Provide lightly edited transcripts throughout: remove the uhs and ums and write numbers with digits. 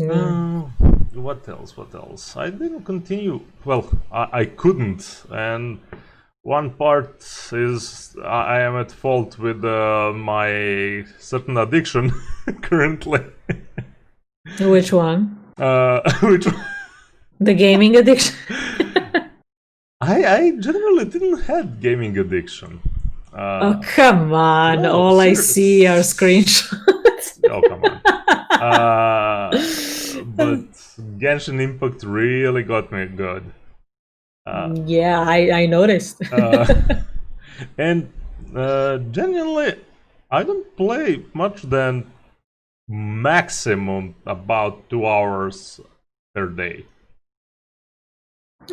Uh, what else? What else? I didn't continue. Well, I couldn't, and one part is I am at fault with my certain addiction currently. Which one? Which The gaming addiction? I generally didn't have gaming addiction. Oh, come on. no, All I see are screenshots. Oh, come on. But Genshin Impact really got me good. Yeah, I noticed. And genuinely, I don't play much than maximum about 2 hours per day.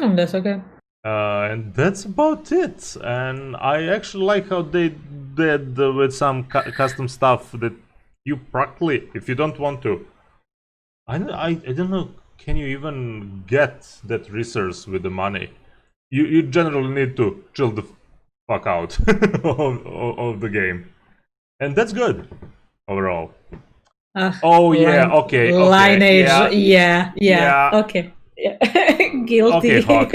Oh, that's okay. And that's about it. And I actually like how they did with some custom stuff that you practically, if you don't want to, I don't know, can you even get that resource with the money? You generally need to chill the fuck out of the game. And that's good overall. Oh yeah, okay, Lineage, yeah, yeah, okay. Yeah. Guilty. Okay, Hawk.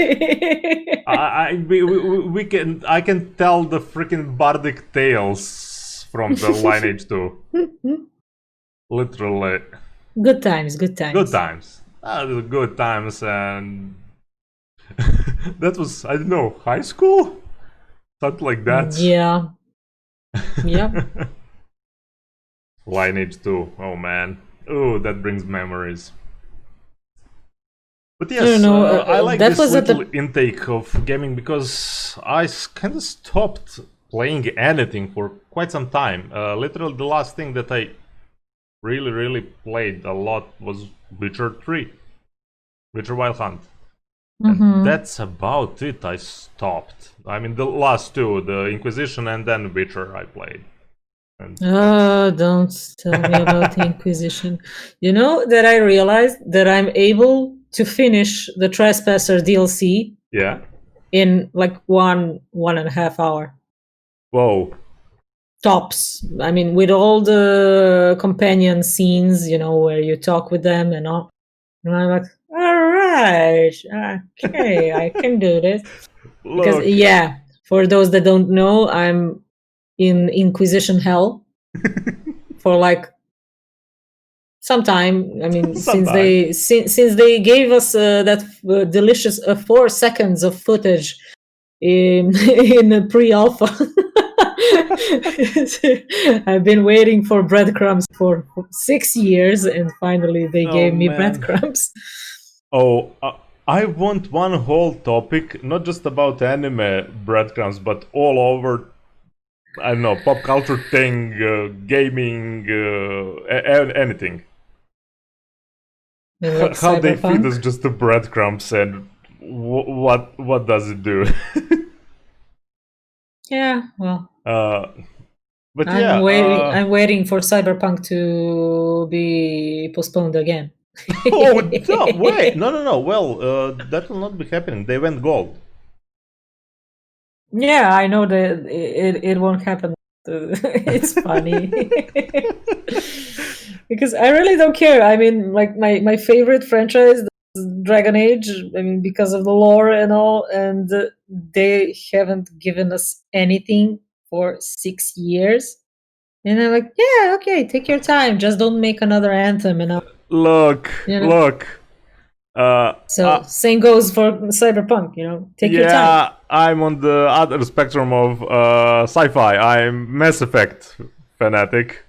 We can I can tell the freaking bardic tales from the Lineage 2. Literally. Good times, good times. Good times. Good times, and that was, I don't know, high school? Something like that. Yeah. Yeah. Lineage 2, oh man. Oh, that brings memories. But I yes, don't know, I like that this was at little the intake of gaming because I kind of stopped playing anything for quite some time. Literally, the last thing that I really played a lot was Witcher 3, Witcher Wild Hunt. And that's about it. I stopped. I mean, the last two, the Inquisition and then Witcher, I played. don't tell me about the Inquisition. You know that I realized that I'm able to finish the Trespasser DLC. Yeah. In like 1.5 hour. Whoa. Tops. I mean, with all the companion scenes, you know, where you talk with them and all. And I'm like, all right, okay, I can do this. Because yeah, for those that don't know, I'm in Inquisition hell for like some time. I mean, since they gave us that delicious 4 seconds of footage in the pre-alpha. I've been waiting for breadcrumbs for 6 years, and finally they gave me breadcrumbs. Oh, I want one whole topic, not just about anime breadcrumbs, but all over, I don't know, pop culture thing, gaming, anything. Like how Cyberpunk? they feed us just the breadcrumbs, and what does it do? Yeah, well. But I'm waiting for Cyberpunk to be postponed again. Oh no! Wait, no. Well, that will not be happening. They went gold. Yeah, I know that it won't happen. It's funny because I really don't care. I mean, like my favorite franchise, Dragon Age. I mean, because of the lore and all, and they haven't given us anything for 6 years. And I'm like, yeah, okay, take your time. Just don't make another Anthem. And look. So same goes for Cyberpunk. You know, take your time. Yeah, I'm on the other spectrum of sci-fi. I'm Mass Effect fanatic.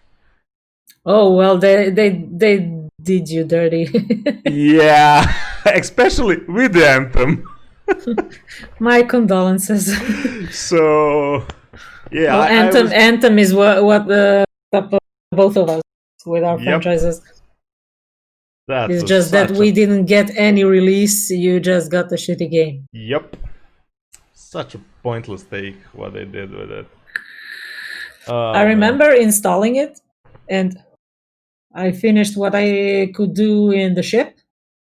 Oh well, they did you dirty. Yeah, especially with the Anthem. My condolences. So, yeah, well, Anthem is what both of us with our franchises. It's just that we didn't get any release. You just got the shitty game. Yep. Such a pointless take what they did with it. I remember installing it, and I finished what I could do in the ship.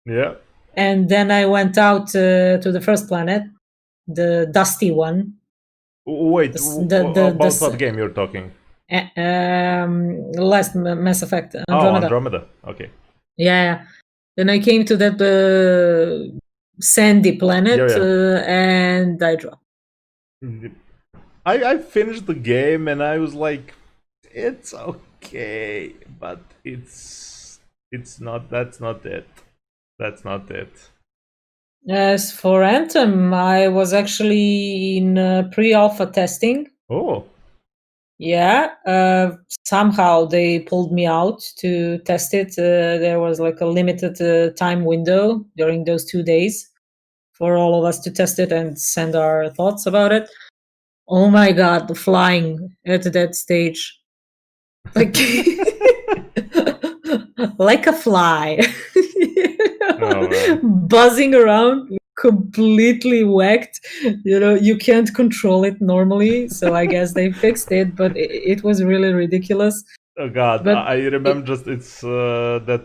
Yeah. And then I went out to the first planet, the dusty one. Wait, about what game you're talking? Last Mass Effect, Andromeda. Oh, Andromeda. Okay. Yeah. Then I came to that sandy planet, Yeah. and I dropped. I finished the game and I was like, it's okay, but it's not. That's not it. That's not it. As for Anthem, I was actually in pre-alpha testing. Oh, Yeah, somehow they pulled me out to test it. There was like a limited time window during those 2 days for all of us to test it and send our thoughts about it. Oh my god, the flying at that stage. Like like a fly. oh man. Buzzing around, completely whacked. You can't control it normally, so I guess they fixed it, but it was really ridiculous. Oh god, But I remember just it's that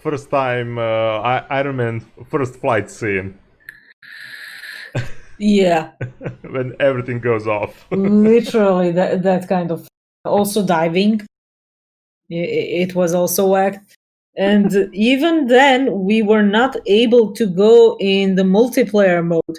first time Iron Man first flight scene yeah, when everything goes off. literally that kind of. Also diving, it was also whacked. And even then, we were not able to go in the multiplayer mode.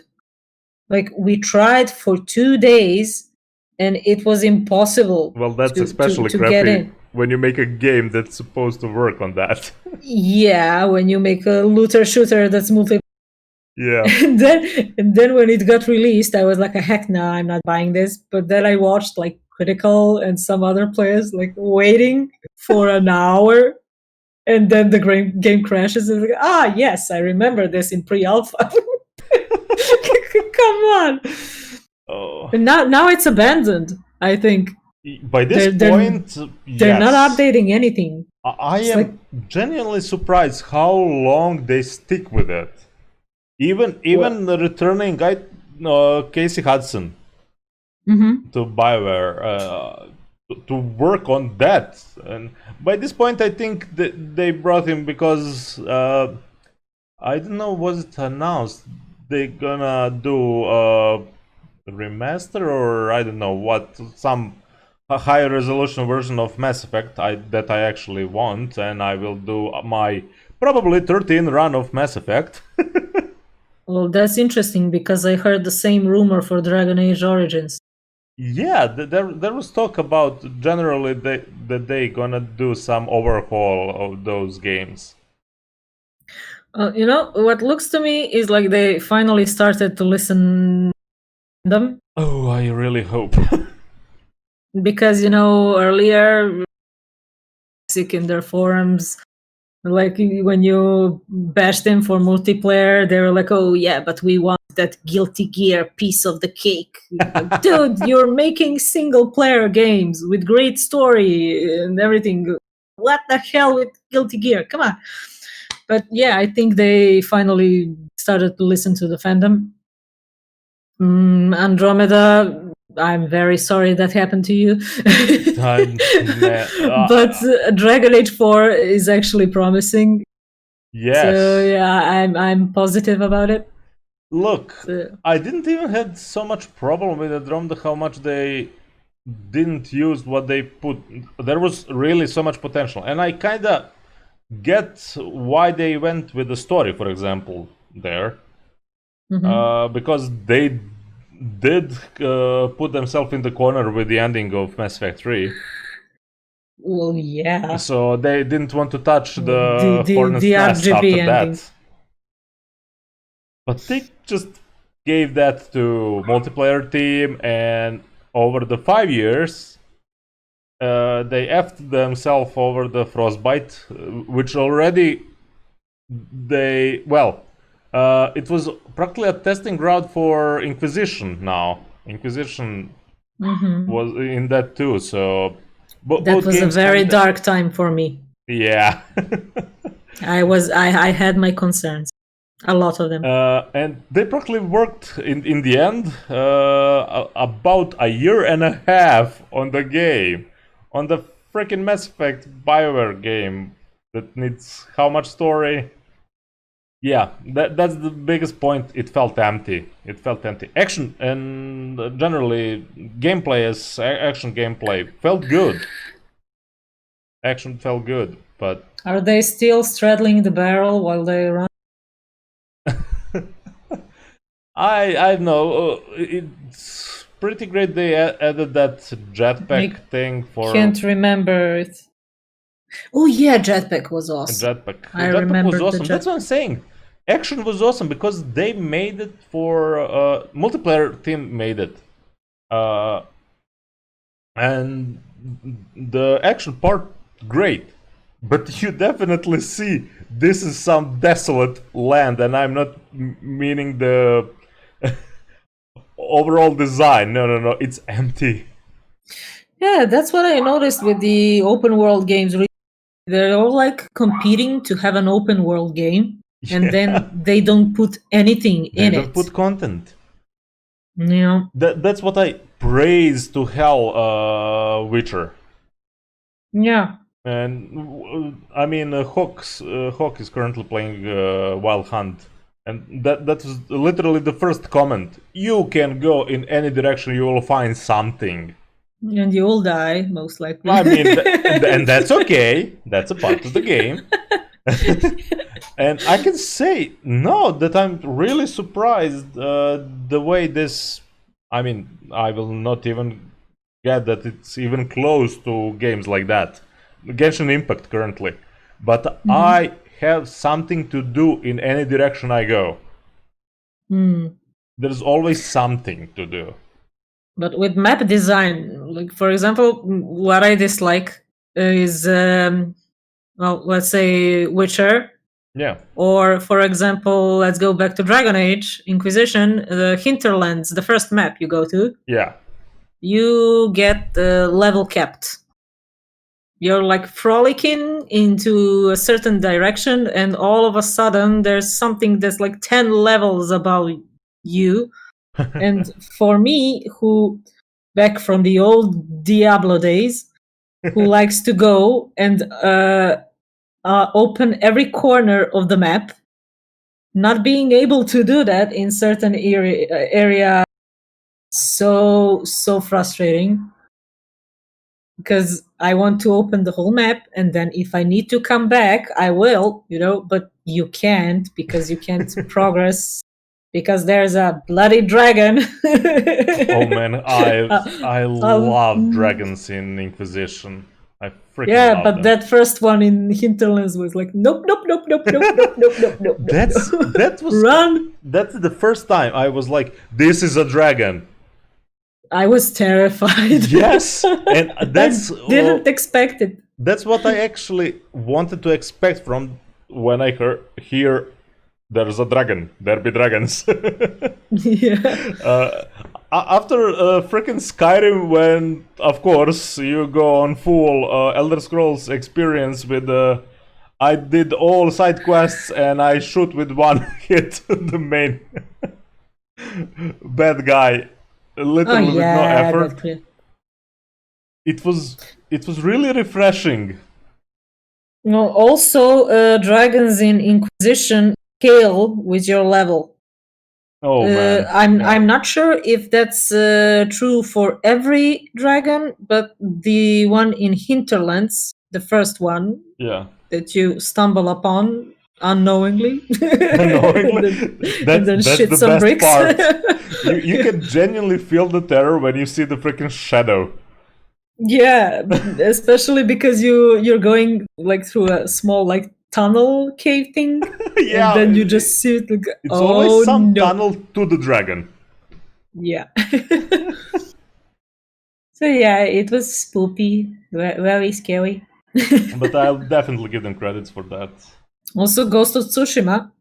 Like, we tried for 2 days, and it was impossible Well, that's to especially get crappy in. when you make a game that's supposed to work on that. Yeah, when you make a looter shooter that's multiplayer. Yeah. And then when it got released, I was like, heck no, I'm not buying this. But then I watched like Critical and some other players like waiting for an hour, and then the game crashes. And like, yes, I remember this in pre-alpha. Come on. Oh. And now it's abandoned, I think. By this They're point, they're not yes. updating anything. I It's am like, genuinely surprised how long they stick with it. Even well, returning Casey Hudson mhm. to Bioware to work on that, and by this point, I think that they brought him because I don't know, was it announced they gonna do a remaster or I don't know what, some a higher resolution version of Mass Effect that I actually want, and I will do my probably 13 run of Mass Effect. Well, that's interesting because I heard the same rumor for Dragon Age Origins. Yeah, there was talk about generally that they gonna do some overhaul of those games. What looks to me is like they finally started to listen to them, Oh, I really hope. because earlier in their forums, like when you bashed them for multiplayer, they were like, oh yeah, but we want that Guilty Gear piece of the cake. Like, dude, you're making single player games with great story and everything. What the hell with Guilty Gear? Come on. But yeah, I think they finally started to listen to the fandom. Andromeda, I'm very sorry that happened to you. But Dragon Age 4 is actually promising. So Yes. yeah, I'm positive about it. Look, So, I didn't even had so much problem with Andromeda how much they didn't use what they put. There was really so much potential, and I kinda get why they went with the story, for example, there, because they did put themselves in the corner with the ending of Mass Effect 3. well, yeah, So they didn't want to touch the the the Hornet's the Nest RGB after ending. that. But they just gave that to multiplayer team, and over the 5 years, they effed themselves over the Frostbite, which already it was practically a testing ground for Inquisition now. Inquisition was in that too, so That both was a games very kinda. dark time for me. Yeah. I had my concerns, a lot of them. And they practically worked in the end about a year and a half on the game, on the freaking Mass Effect BioWare game that needs how much story? Yeah, that's the biggest point. It felt empty. It felt empty. Action and generally gameplay as action gameplay felt good. Action felt good. But Are they still straddling the barrel while they run? I know it's pretty great they added that jetpack thing for Can't remember it. Oh yeah, jetpack was awesome. jetpack. I Jetpack remember was the awesome. That's what I'm saying. Action was awesome because they made it for multiplayer team made it, and the action part great. But you definitely see this is some desolate land, and I'm not meaning the overall design. No, it's empty. Yeah, that's what I noticed with the open world games. They're all like competing to have an open world game, and then they don't put anything in They don't it. put content. Yeah. That's what I praise to hell, Witcher. Yeah. And I mean, Hawk is currently playing Wild Hunt, and that was literally the first comment. You can go in any direction, you will find something. And you will die, most likely. I mean, and that's okay. That's a part of the game. And I can say no that I'm really surprised the way this. I mean, I will not even get that it's even close to games like that. Genshin Impact currently, but I have something to do in any direction I go. There's always something to do. But with map design, like for example, what I dislike is, well, let's say Witcher. Yeah. Or, for example, let's go back to Dragon Age Inquisition, the Hinterlands, the first map you go to. Yeah. You get level capped. You're like frolicking into a certain direction, and all of a sudden there's something that's like 10 levels above you. And for me, who back from the old Diablo days, who likes to go and open every corner of the map, not being able to do that in certain area, so frustrating, because I want to open the whole map, and then if I need to come back, I will, but you can't, because you can't progress because there's a bloody dragon. Oh man, I love dragons in Inquisition. I freaking love but them. that first one in Hinterlands was like, nope. That was Run. That's the first time I was like, this is a dragon. I was terrified. Yes, and that's I didn't expect it. That's what I actually wanted to expect from when I hear there's a dragon. There be dragons. Yeah. After freaking Skyrim, when of course you go on full Elder Scrolls experience with I did all side quests and I shoot with one hit the main bad guy, literally with no effort. It was really refreshing. No, also dragons in Inquisition scale with your level. Oh man, I'm not sure if that's true for every dragon, but the one in Hinterlands, the first one, yeah, that you stumble upon unknowingly, that's shit the some best bricks. part. You can genuinely feel the terror when you see the freaking shadow. Yeah, especially because you're going like through a small like tunnel cave thing. Yeah, and then you just see it like, it's always some no. tunnel to the dragon. Yeah. So yeah, it was spoopy, very scary. But I'll definitely give them credits for that. Also, Ghost of Tsushima,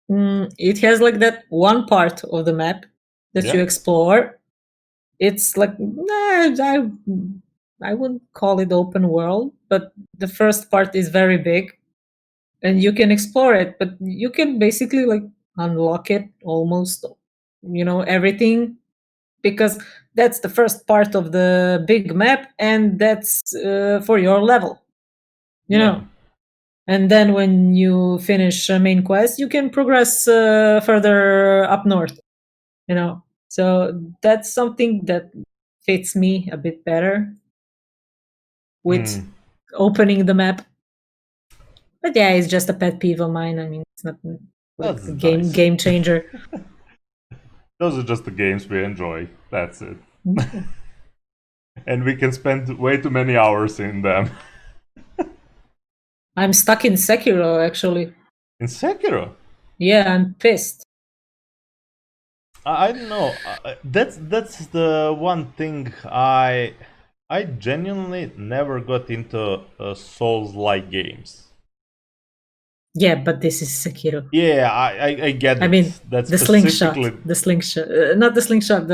it has like that one part of the map that you explore. It's like, I wouldn't call it open world, but the first part is very big, and you can explore it, but you can basically like unlock it almost, everything, because that's the first part of the big map, and that's for your level, know. And then when you finish a main quest, you can progress further up north, So that's something that fits me a bit better with opening the map. But yeah, it's just a pet peeve of mine. I mean, it's not like That's a nice. game changer. Those are just the games we enjoy. That's it. And we can spend way too many hours in them. I'm stuck in Sekiro, actually. In Sekiro? Yeah, I'm pissed. I don't know. That's the one thing I genuinely never got into Souls-like games. Yeah, but this is Sekiro. Yeah, I get it. I mean, That's the slingshot. The slingshot. Not the slingshot,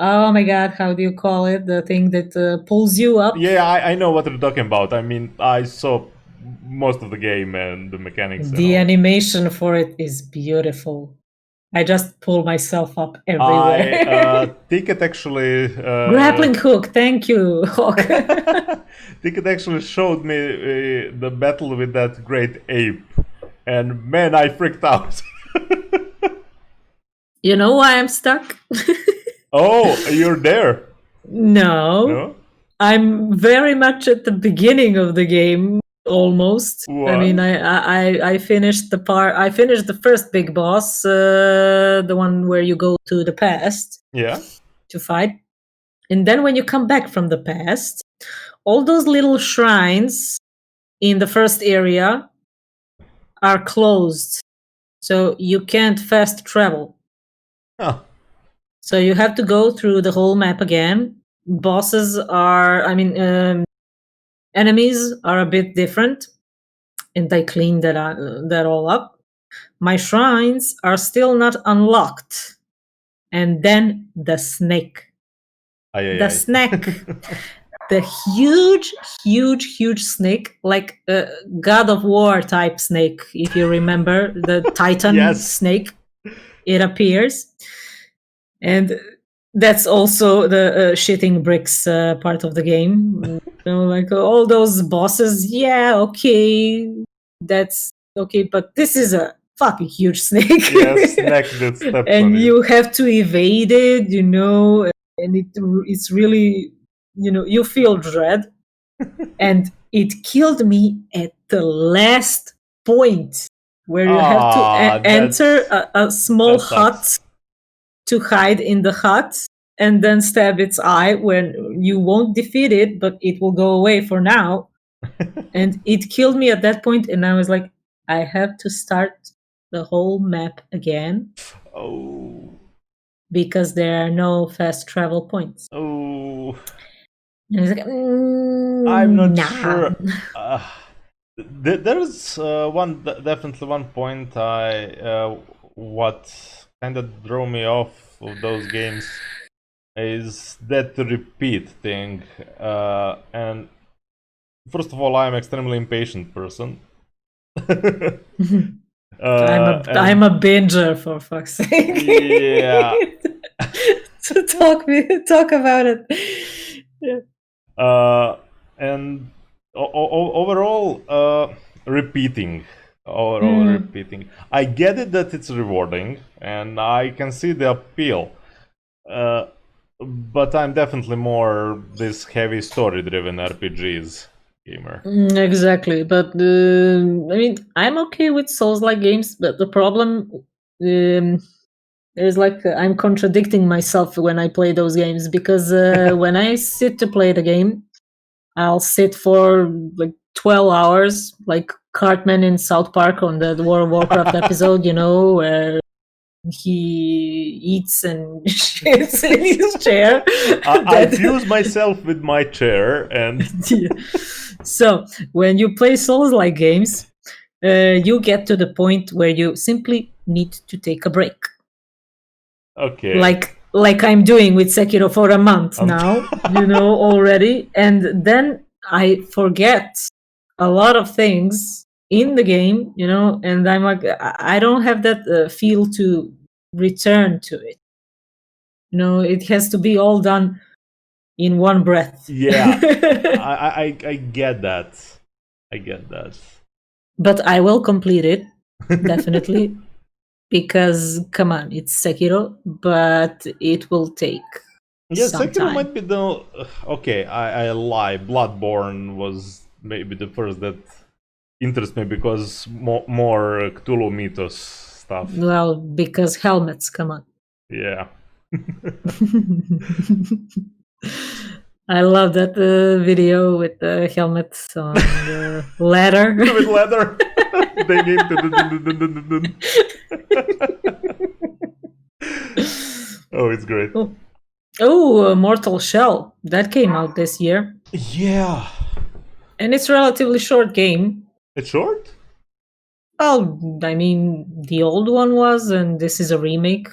oh my god, how do you call it? The thing that pulls you up? Yeah, I know what you're talking about. I mean, I saw most of the game and the mechanics and The all. animation for it is beautiful. I just pull myself up everywhere. Ticket actually... Grappling hook, thank you, Hawk. Ticket actually showed me the battle with that great ape. And man, I freaked out. You know why I'm stuck? Oh, you're there? No. No? I'm very much at the beginning of the game, almost. What? I mean, I finished the part. I finished the first big boss, the one where you go to the past Yeah? to fight, and then when you come back from the past, all those little shrines in the first area are closed, so you can't fast travel. Huh. So you have to go through the whole map again. Bosses are, enemies are a bit different, and I cleaned that all up. My shrines are still not unlocked. And then the snake. The snake. The huge snake, like a God of War type snake, if you remember, the Titan Yes. snake. It appears. And that's also the shitting bricks part of the game. Like all those bosses, yeah, okay, that's okay, but this is a fucking huge snake. Yes, snake that steps and on you have to evade it, and it's really, you feel dread. And it killed me at the last point where you have to enter a small hut to hide in the hut and then stab its eye when you won't defeat it, but it will go away for now. And it killed me at that point, and I was like, I have to start the whole map again. Oh. Because there are no fast travel points. Oh. And I was like, I'm not nah. sure. There's definitely one point what kind of drew me off of those games is that repeat thing. And first of all, I'm extremely impatient person. I'm a binger, for fuck's sake. Yeah. So talk about it. Yeah. And overall, repeating. Repeating. I get it that it's rewarding, and I can see the appeal. But I'm definitely more this heavy story-driven RPGs gamer. Exactly, but I mean, I'm okay with Souls-like games, but the problem is like I'm contradicting myself when I play those games, because when I sit to play the game, I'll sit for like 12 hours, like Cartman in South Park on the World of Warcraft episode, where he eats and shits in his chair. I fuse myself with my chair and... So, when you play Souls-like games, you get to the point where you simply need to take a break. Okay. Like I'm doing with Sekiro for a month now, already. And then I forget a lot of things in the game, and I'm like, I don't have that feel to return to it. It has to be all done in one breath. Yeah, I get that. I get that. But I will complete it, definitely. Because, come on, it's Sekiro, but it will take some Sekiro time. might be the... Okay, I lie. Bloodborne was maybe the first that interest me because more Cthulhu mythos stuff. Well, because helmets, come on. Yeah. I love that video with the helmets on the ladder. With leather. They need Oh, it's great. Oh, Mortal Shell. That came out this year. Yeah. And it's a relatively short game. It's short? Well, I mean, the old one was, and this is a remake,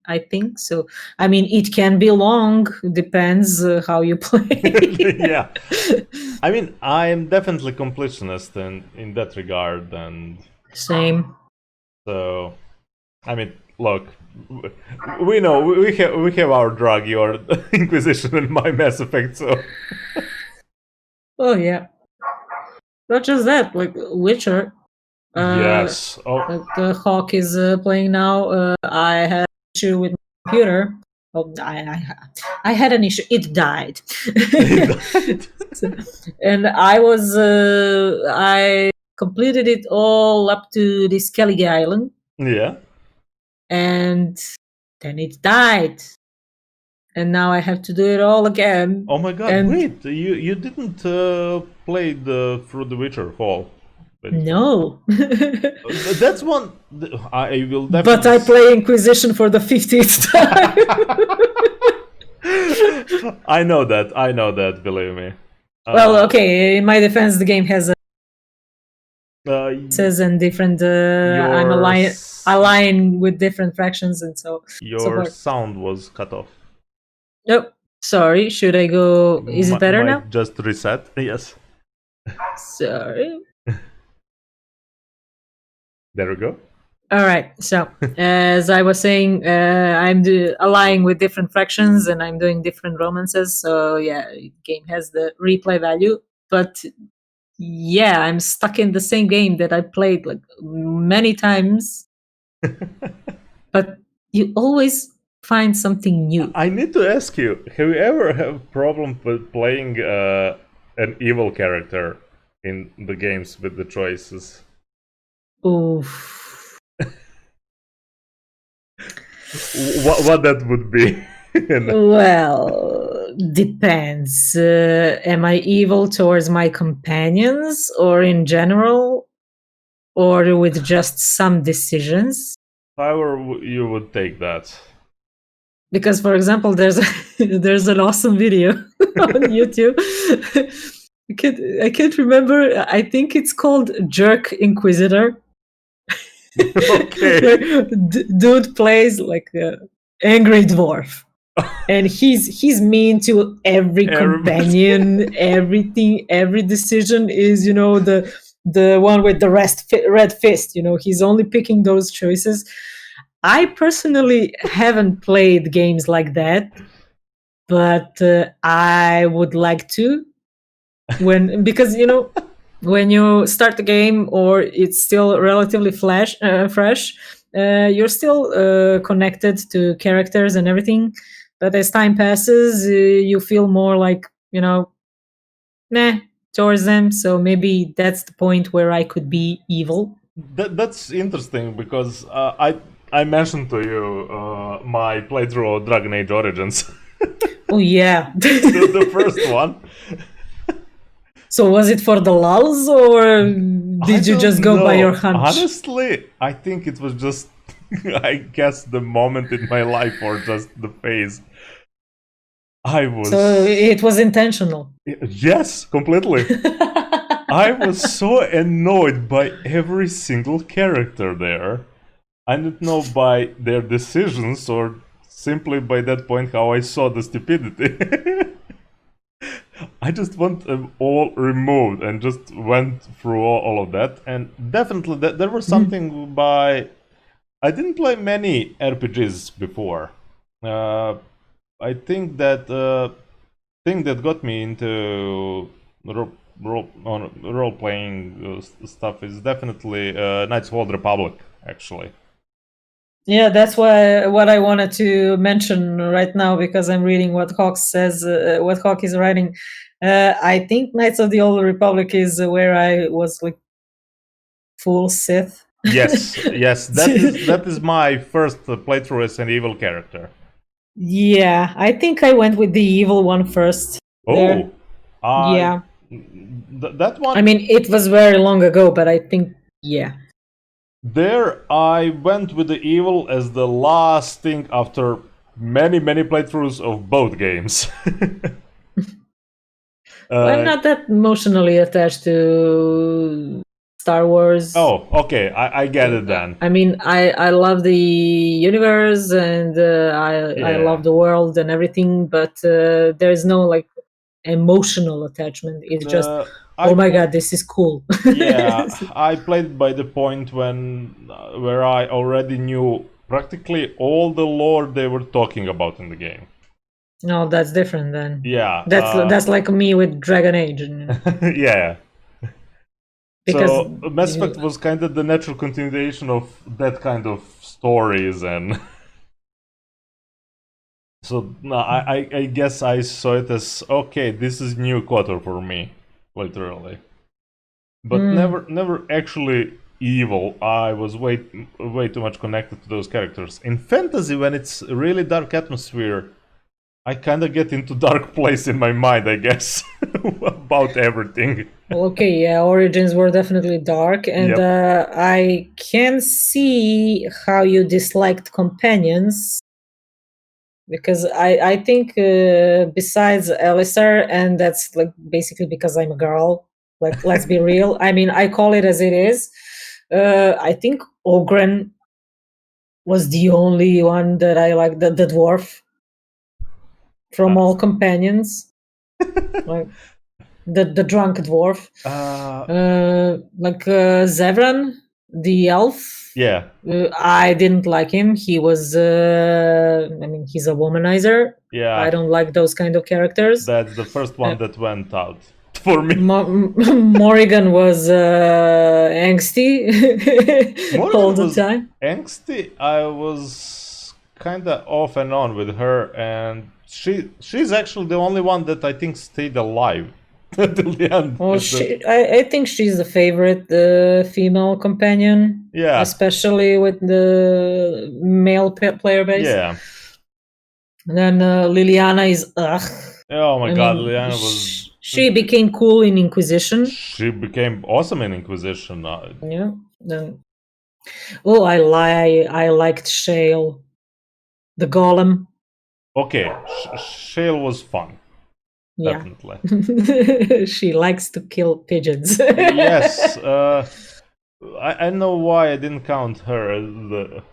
I think. So, I mean, it can be long. Depends how you play. Yeah. I mean, I am definitely completionist in that regard, and Same. so, I mean, look, we know we have our drug, your Inquisition and my Mass Effect. So, Oh yeah. Not just that, like Witcher. yes. Oh, Like the Hawk is playing now. I had an issue with my computer. Oh, I had an issue. It died. So, and I completed it all up to the Skellige Island, yeah. and then it died. And now I have to do it all again. Oh my God! And wait, you didn't play through the Witcher Hall? no. That's one. I will definitely. But I play Inquisition for the 50th time. I know that. Believe me. Well, okay. In my defense, the game has says and different. I'm aligned with different factions, and so your sound was cut off. Nope. Sorry. Should I go? Is it better now? Just reset. Yes. Sorry. There we go. All right. So, as I was saying, I'm allying with different factions and I'm doing different romances. So, yeah, the game has the replay value. But, yeah, I'm stuck in the same game that I played like many times. But you always find something new. I need to ask you: have you ever had a problem with playing an evil character in the games with the choices? Oof. What that would be? Well, depends. Am I evil towards my companions or in general, or with just some decisions? However you would take that. Because, for example, there's an awesome video on YouTube. I can't remember. I think it's called Jerk Inquisitor. Okay. Dude plays like an angry dwarf. And he's mean to every companion. Everything, every decision is, the one with the red fist. He's only picking those choices. I personally haven't played games like that, but I would like to. Because when you start the game or it's still relatively fresh, you're still connected to characters and everything. But as time passes, you feel more like, towards them. So maybe that's the point where I could be evil. That's interesting because I mentioned to you my playthrough of Dragon Age Origins. Oh, yeah. the first one. So was it for the lulz, or did you just go by your hunch? Honestly, I think it was just, I guess, the moment in my life or just the phase. So it was intentional. Yes, completely. I was so annoyed by every single character there. I don't know by their decisions or simply by that point how I saw the stupidity. I just want them all removed and just went through all of that. And definitely there was something by... I didn't play many RPGs before. I think that thing that got me into role-playing stuff is definitely Knights of the Old Republic, actually. Yeah, that's what I wanted to mention right now, because I'm reading what Hawk says, what Hawk is writing. I think Knights of the Old Republic is where I was like full Sith. Yes, that is my first playthrough as an evil character. Yeah, I think I went with the evil one first. Oh, Yeah. that one. I mean, it was very long ago, but I think, yeah. There, I went with the evil as the last thing after many playthroughs of both games. I'm not that emotionally attached to Star Wars. Oh, okay, I get it then. I mean, I love the universe and I love the world and everything, but there's no like emotional attachment. It's just, oh my god, this is cool. Yeah, I played by the point where I already knew practically all the lore they were talking about in the game. No, that's different then. Yeah, that's like me with Dragon Age. Yeah. Because so Mass Effect was kind of the natural continuation of that kind of stories, and so no, I guess I saw it as okay, this is new KOTOR for me, literally. But never actually evil. I was way too much connected to those characters. In fantasy, when it's really dark atmosphere, I kind of get into dark place in my mind, I guess, about everything. Okay, yeah, Origins were definitely dark, and I can see how you disliked companions, because I think besides Alistair, and that's like basically because I'm a girl, like let's be real. I mean, I call it as it is. I think Ogren was the only one that I liked, the dwarf from all companions. Like the drunk dwarf, like Zevran, the elf. Yeah, I didn't like him. He was, I mean, he's a womanizer. Yeah, I don't like those kind of characters. That's the first one that went out for me. Morrigan was angsty all the time. Angsty. I was kind of off and on with her, and she's actually the only one that I think stayed alive till the end. Well, I think she's the favorite female companion. Yeah. Especially with the male player base. Yeah. And then Liliana is ugh. Oh my god, Liliana was... She became cool in Inquisition. She became awesome in Inquisition. Yeah. Then... Oh, I liked Shale. The Golem. Okay, Shale was fun. Yeah. Definitely. She likes to kill pigeons. Yes. I know why I didn't count her as the...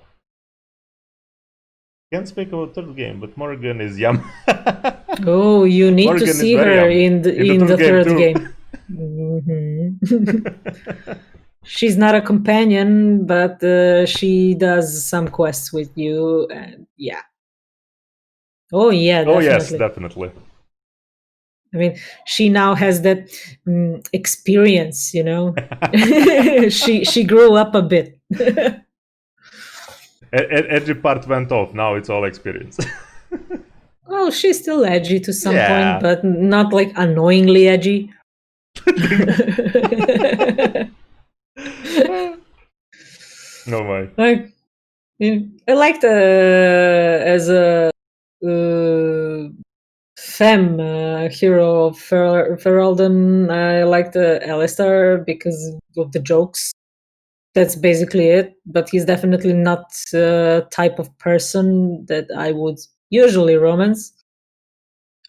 Can't speak about third game, but Morgan is yum. Oh, you need Morgan to see her in the third game. She's not a companion, but she does some quests with you, and yeah. Oh yeah. Definitely. Oh yes, definitely. I mean, she now has that experience, you know. she grew up a bit. Edgy part went off. Now it's all experience. Well, she's still edgy to some point, but not like annoyingly edgy. No way. Like, I liked as a femme hero of Ferelden. I liked Alistair because of the jokes. That's basically it. But he's definitely not the type of person that I would usually romance.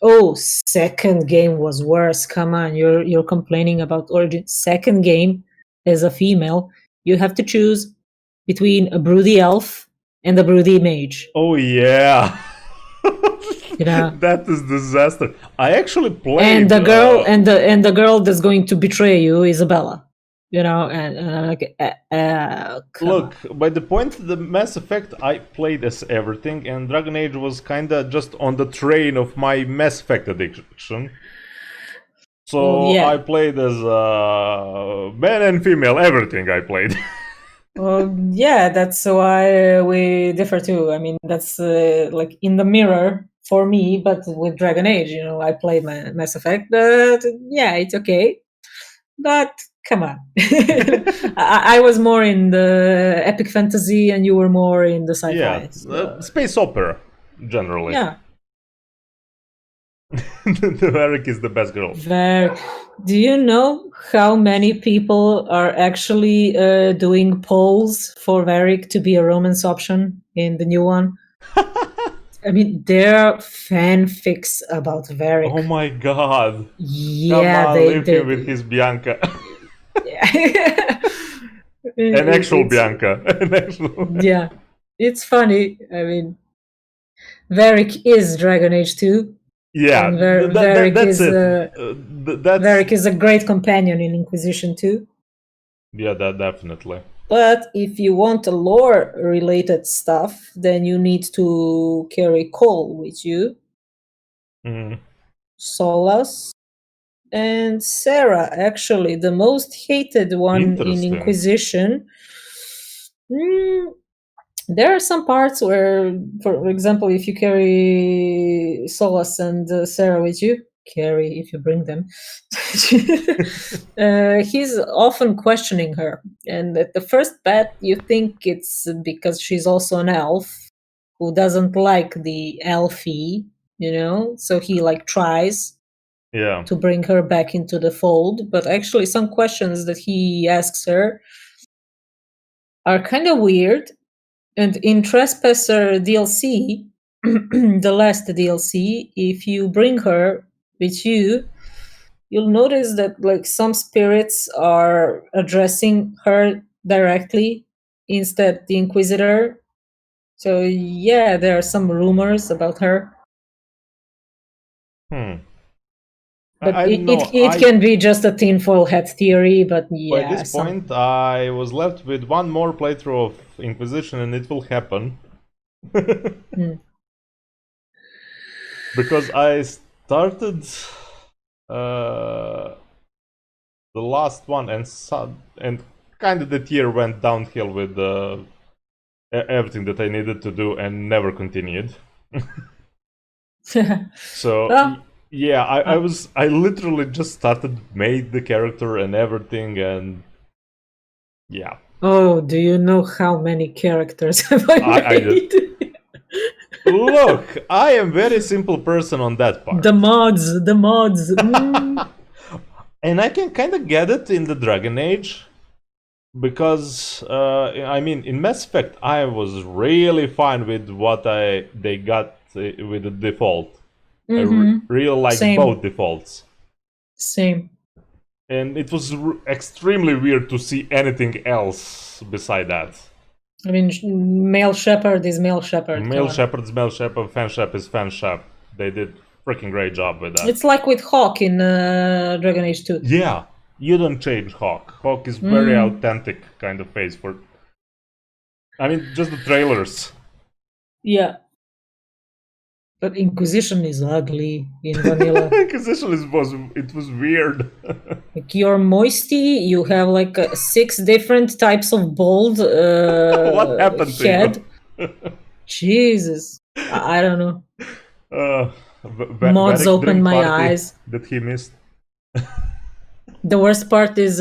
Oh, second game was worse. Come on, you're complaining about Origin. Second game, as a female, you have to choose between a broody elf and a broody mage. Oh yeah. You know, that is disaster. I actually played. And the girl and the girl that's going to betray you, Isabella. You know, and I'm like, look, by the point of the Mass Effect, I played as everything, and Dragon Age was kinda just on the train of my Mass Effect addiction. So I played as man and female, everything I played. Yeah, that's why we differ too. I mean, that's like in the mirror for me, but with Dragon Age, you know, I played my Mass Effect, but yeah, it's okay. But Come on. I was more in the epic fantasy and you were more in the sci-fi. Yeah, So, space opera, generally. yeah. Varric is the best girl. Do you know how many people are actually doing polls for Varric to be a romance option in the new one? I mean, there are fanfics about Varric. Oh my god. Yeah, Come on, leave him with his Bianca. An actual Bianca. Yeah, it's funny. I mean, Varric is Dragon Age 2. Yeah, And that's it. Varric is a great companion in Inquisition 2. Yeah, that definitely. But if you want a lore-related stuff, then you need to carry Cole with you, Solas, and Sarah. Actually, the most hated one in Inquisition. There are some parts where, for example, if you carry Solas and Sarah with you, carry if you bring them, he's often questioning her. And at the first bet, you think it's because she's also an elf who doesn't like the elfie, so he tries to bring her back into the fold. But actually, some questions that he asks her are kind of weird. And in Trespasser DLC, the last DLC, if you bring her with you, you'll notice that some spirits are addressing her directly instead the Inquisitor. So yeah, there are some rumors about her. But it can be just a tinfoil hat theory, but yeah. By this point, I was left with one more playthrough of Inquisition and it will happen. Because I started the last one and kind of the tier went downhill with everything that I needed to do and never continued. So yeah, I literally just started, made the character and everything, and yeah. Oh, do you know how many characters have I made? Look, I am very simple person on that part. The mods. And I can kind of get it in the Dragon Age, because I mean, in Mass Effect, I was really fine with what they got with the default. I really like both defaults. Same. And it was extremely weird to see anything else beside that. I mean, male shepherd is male shepherd. Male shepherd is male shepherd, fan shep is fan shep. They did freaking great job with that. It's like with Hawk in Dragon Age 2. Yeah, you don't change Hawk. Hawk is very authentic kind of face for... I mean, just the trailers. Yeah. But Inquisition is ugly in vanilla. Inquisition was weird. Your moisty, you have 6 different types of bold what happened head. To you? Jesus. I don't know. Mods open my eyes. That he missed. The worst part is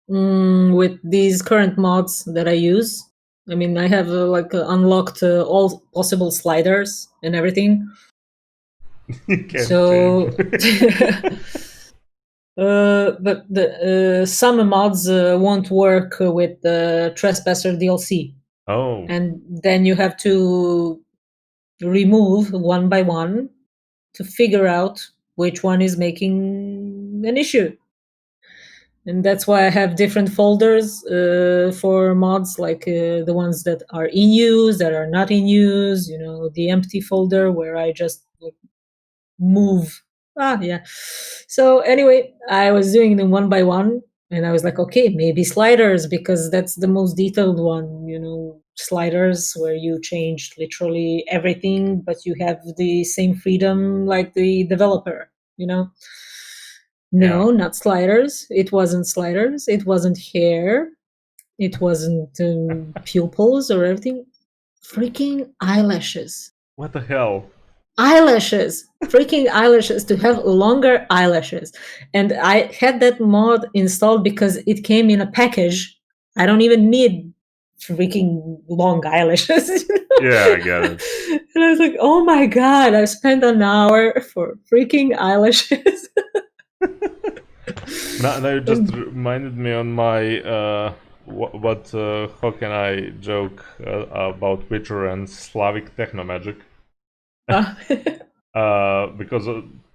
with these current mods that I use. I mean, I have unlocked all possible sliders and everything. So, but some mods won't work with the Trespasser DLC. Oh. And then you have to remove one by one to figure out which one is making an issue. And that's why I have different folders for mods, the ones that are in use, that are not in use, the empty folder where I just move. Yeah. So anyway, I was doing them one by one, and I was like, okay, maybe sliders, because that's the most detailed one, sliders where you change literally everything, but you have the same freedom like the developer, No, not sliders. It wasn't sliders. It wasn't hair. It wasn't pupils or everything. Freaking eyelashes. What the hell? eyelashes, freaking eyelashes, to have longer eyelashes. And I had that mod installed because it came in a package. I don't even need freaking long eyelashes. Yeah, I get it. And I was like, oh my god, I spent an hour for freaking eyelashes. Now you just reminded me on my how can I joke about Witcher and Slavic techno magic? Because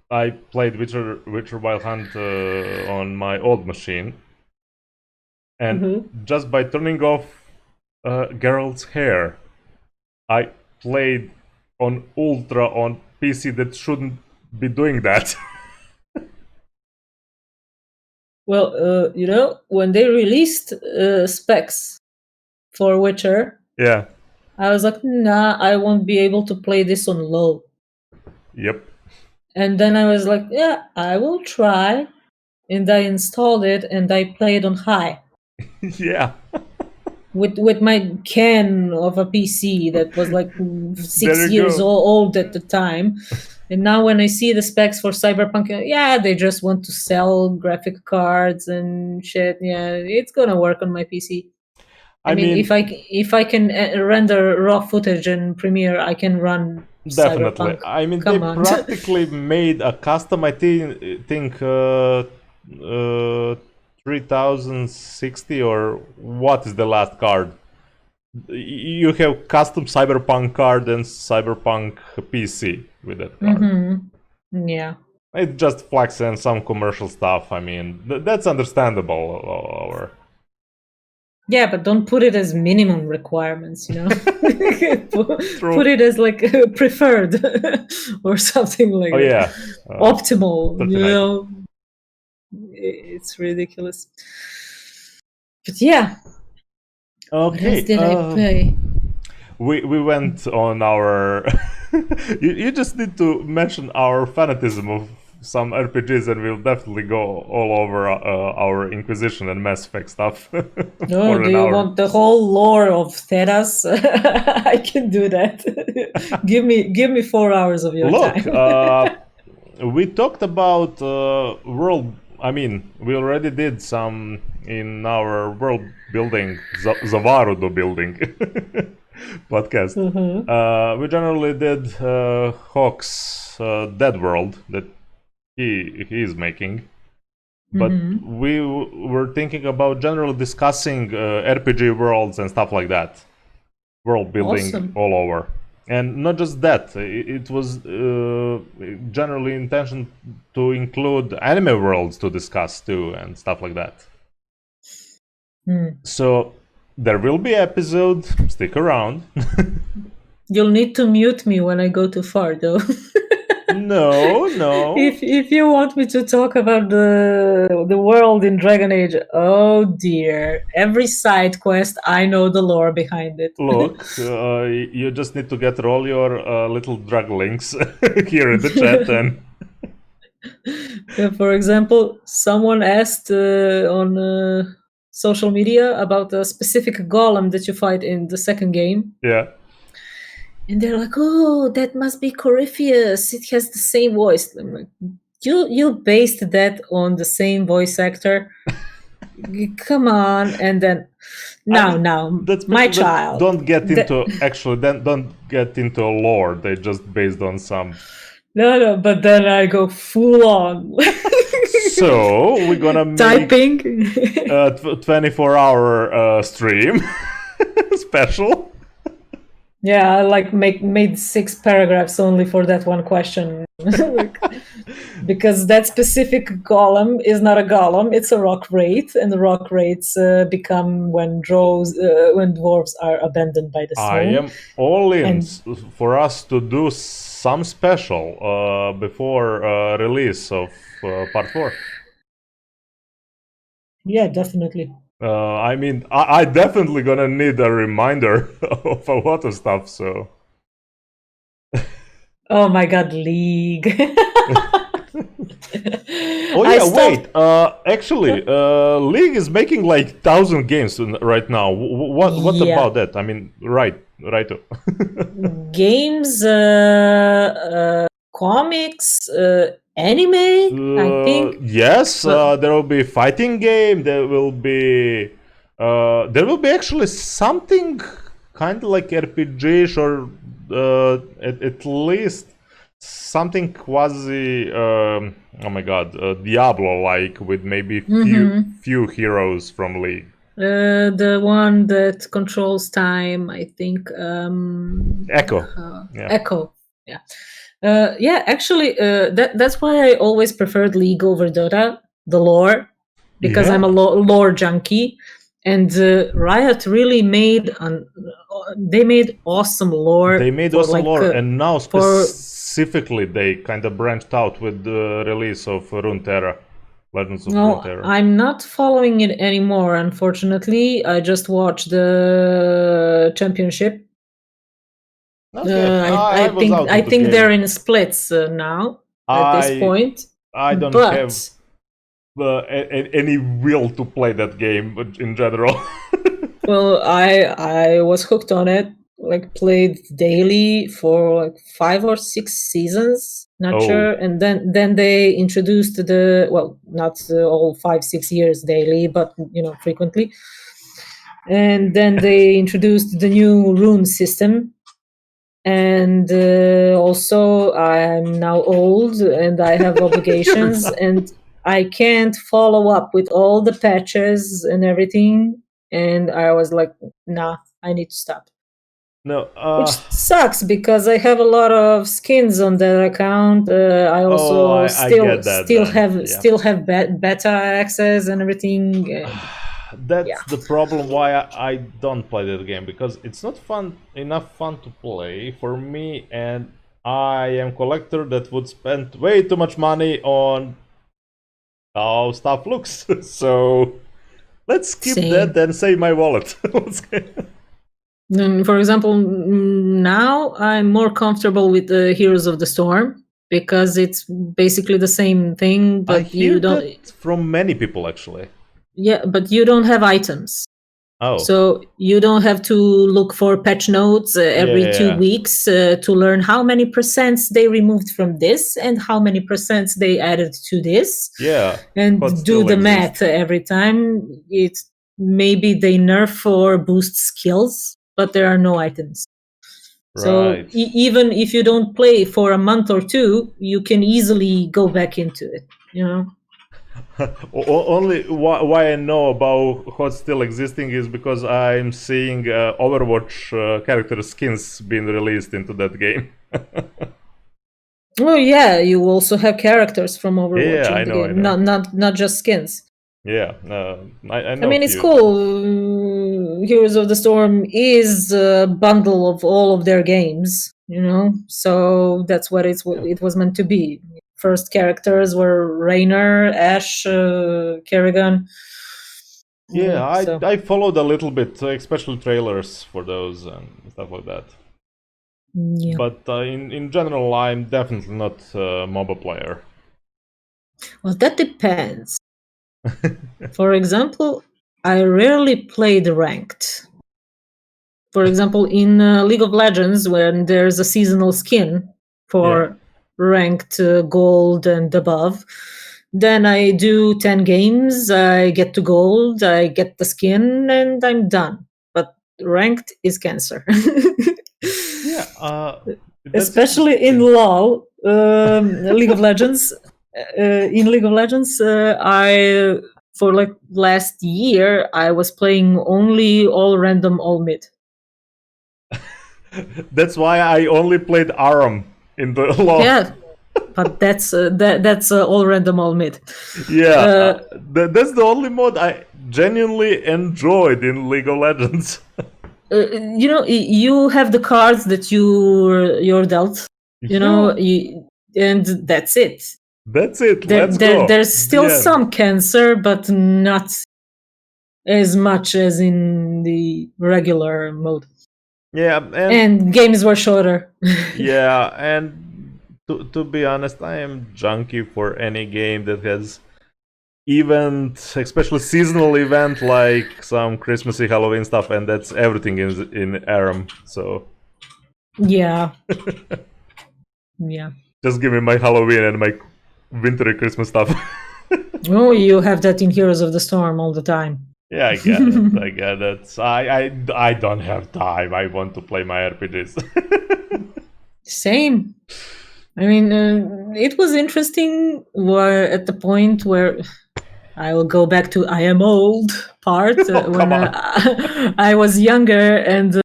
I played Witcher Wild Hunt on my old machine, and just by turning off Geralt's hair, I played on Ultra on PC that shouldn't be doing that. Well, when they released specs for Witcher, Yeah. I was like, nah, I won't be able to play this on low. Yep. And then I was like, yeah, I will try. And I installed it and I played on high. Yeah. With my can of a PC that was like 6 years old at the time. And now when I see the specs for Cyberpunk, yeah, they just want to sell graphic cards and shit. Yeah, it's gonna work on my PC. I mean, if I can render raw footage in Premiere, I can run definitely. Cyberpunk. I mean, they practically made a custom. I think 3060 or what is the last card? You have custom Cyberpunk card and Cyberpunk PC with that card. Yeah. It's just flex and some commercial stuff. I mean, that's understandable. Yeah, but don't put it as minimum requirements, put it as like preferred or something like that. Yeah. Optimal, It's ridiculous. But yeah. Okay. What else did I play? We went on our... you just need to mention our fanatism of some RPGs and we'll definitely go all over our Inquisition and Mass Effect stuff. No, do you want the whole lore of Theras? I can do that. give me 4 hours of your time. We talked about world... I mean, we already did some in our world building, Zavarudo building podcast. We generally did Hawk's Dead World that he is making. But we were thinking about generally discussing RPG worlds and stuff like that. World building all over. And not just that, it was generally intention to include anime worlds to discuss too and stuff like that. So there will be episode, stick around. You'll need to mute me when I go too far though. No. If you want me to talk about the world in Dragon Age, oh dear. Every side quest, I know the lore behind it. Look, you just need to get all your little drug links here in the chat and... For example, someone asked on social media about a specific golem that you fight in the second game. Yeah. And they're like, oh, that must be Corypheus. It has the same voice. I'm like, you based that on the same voice actor? Come on. And then, that's my child. Don't get into, don't get into a lore. They just based on some... No, but then I go full on. So, we're gonna make... Typing. 24-hour stream. Special. Yeah, I made 6 paragraphs only for that one question. Because that specific golem is not a golem, it's a rock wraith, and the rock wraiths become when dwarves are abandoned by the snow. I am all in for us to do some special before release of part 4. Yeah, definitely. I mean, I definitely gonna need a reminder of a lot of stuff, so... Oh my god, League! Oh yeah, wait, actually, League is making like 1,000 games right now. What about that? I mean, right, right? Games, comics, anime, I think. Yes, But there will be fighting game. There will be actually something kind of like RPG or at least something quasi. Oh my god, Diablo like with maybe few heroes from League. the one that controls time, I think. Echo. Yeah. Echo. Yeah. Yeah, actually, that's why I always preferred League over Dota, the lore, because Yeah. I'm a lore junkie. And Riot really they made awesome lore. They made for, awesome lore, and now for specifically they kind of branched out with the release of Runeterra, Legends of no, Runeterra. I'm not following it anymore. Unfortunately, I just watched the championship. Okay, I was think out of the game. they're in splits now at this point. I don't but have any will to play that game in general. well, I was hooked on it. Like played daily for like 5 or 6 seasons, not sure. And then they introduced not all 5-6 years daily, but frequently. And then they introduced the new rune system. And also I'm now old and I have obligations and I can't follow up with all the patches and everything. And I was like, nah, I need to stop. No, which sucks because I have a lot of skins on that account. I also still have beta access and everything. That's the problem why I don't play that game, because it's not enough fun to play for me, and I am a collector that would spend way too much money on how stuff looks. So let's skip that and save my wallet. For example, now I'm more comfortable with the Heroes of the Storm because it's basically the same thing, but I hear that from many people actually. Yeah, but you don't have items. Oh. So you don't have to look for patch notes every 2 weeks to learn how many percents they removed from this and how many percents they added to this. Yeah. And do the math every time. Maybe they nerf or boost skills, but there are no items. Right. So even if you don't play for a month or two, you can easily go back into it, Only why I know about what's still existing is because I'm seeing Overwatch character skins being released into that game. Oh yeah, you also have characters from Overwatch in the game. I know. Not just skins. Yeah, I know. I mean, it's cool. Heroes of the Storm is a bundle of all of their games, so that's what it was meant to be. First characters were Raynor, Ashe, Kerrigan. Yeah, I followed a little bit, especially trailers for those and stuff like that. Yeah. But in general, I'm definitely not a MOBA player. Well, that depends. For example, I rarely played ranked. For example, in League of Legends, when there's a seasonal skin for ranked gold and above, then I do 10 games, I get to gold, I get the skin, and I'm done. But ranked is cancer. Especially in LoL, League of Legends. In League of Legends, for like last year, I was playing only all random, all mid. That's why I only played Aram in the LoL. Yeah, but that's all random, all mid. Yeah, that's the only mod I genuinely enjoyed in League of Legends. You have the cards that you're dealt, and that's it. That's it. Let's go. There's still some cancer, but not as much as in the regular mode. Yeah, and games were shorter. Yeah, and to be honest, I am junkie for any game that has event, especially seasonal event like some Christmassy Halloween stuff, and that's everything in ARM. So Yeah. Yeah. just give me my Halloween and my wintry Christmas stuff. Oh, you have that in Heroes of the Storm all the time. Yeah, I get it. I get it. I don't have time. I want to play my RPGs. Same. I mean, it was interesting at the point where I will go back to I am old part when I was younger and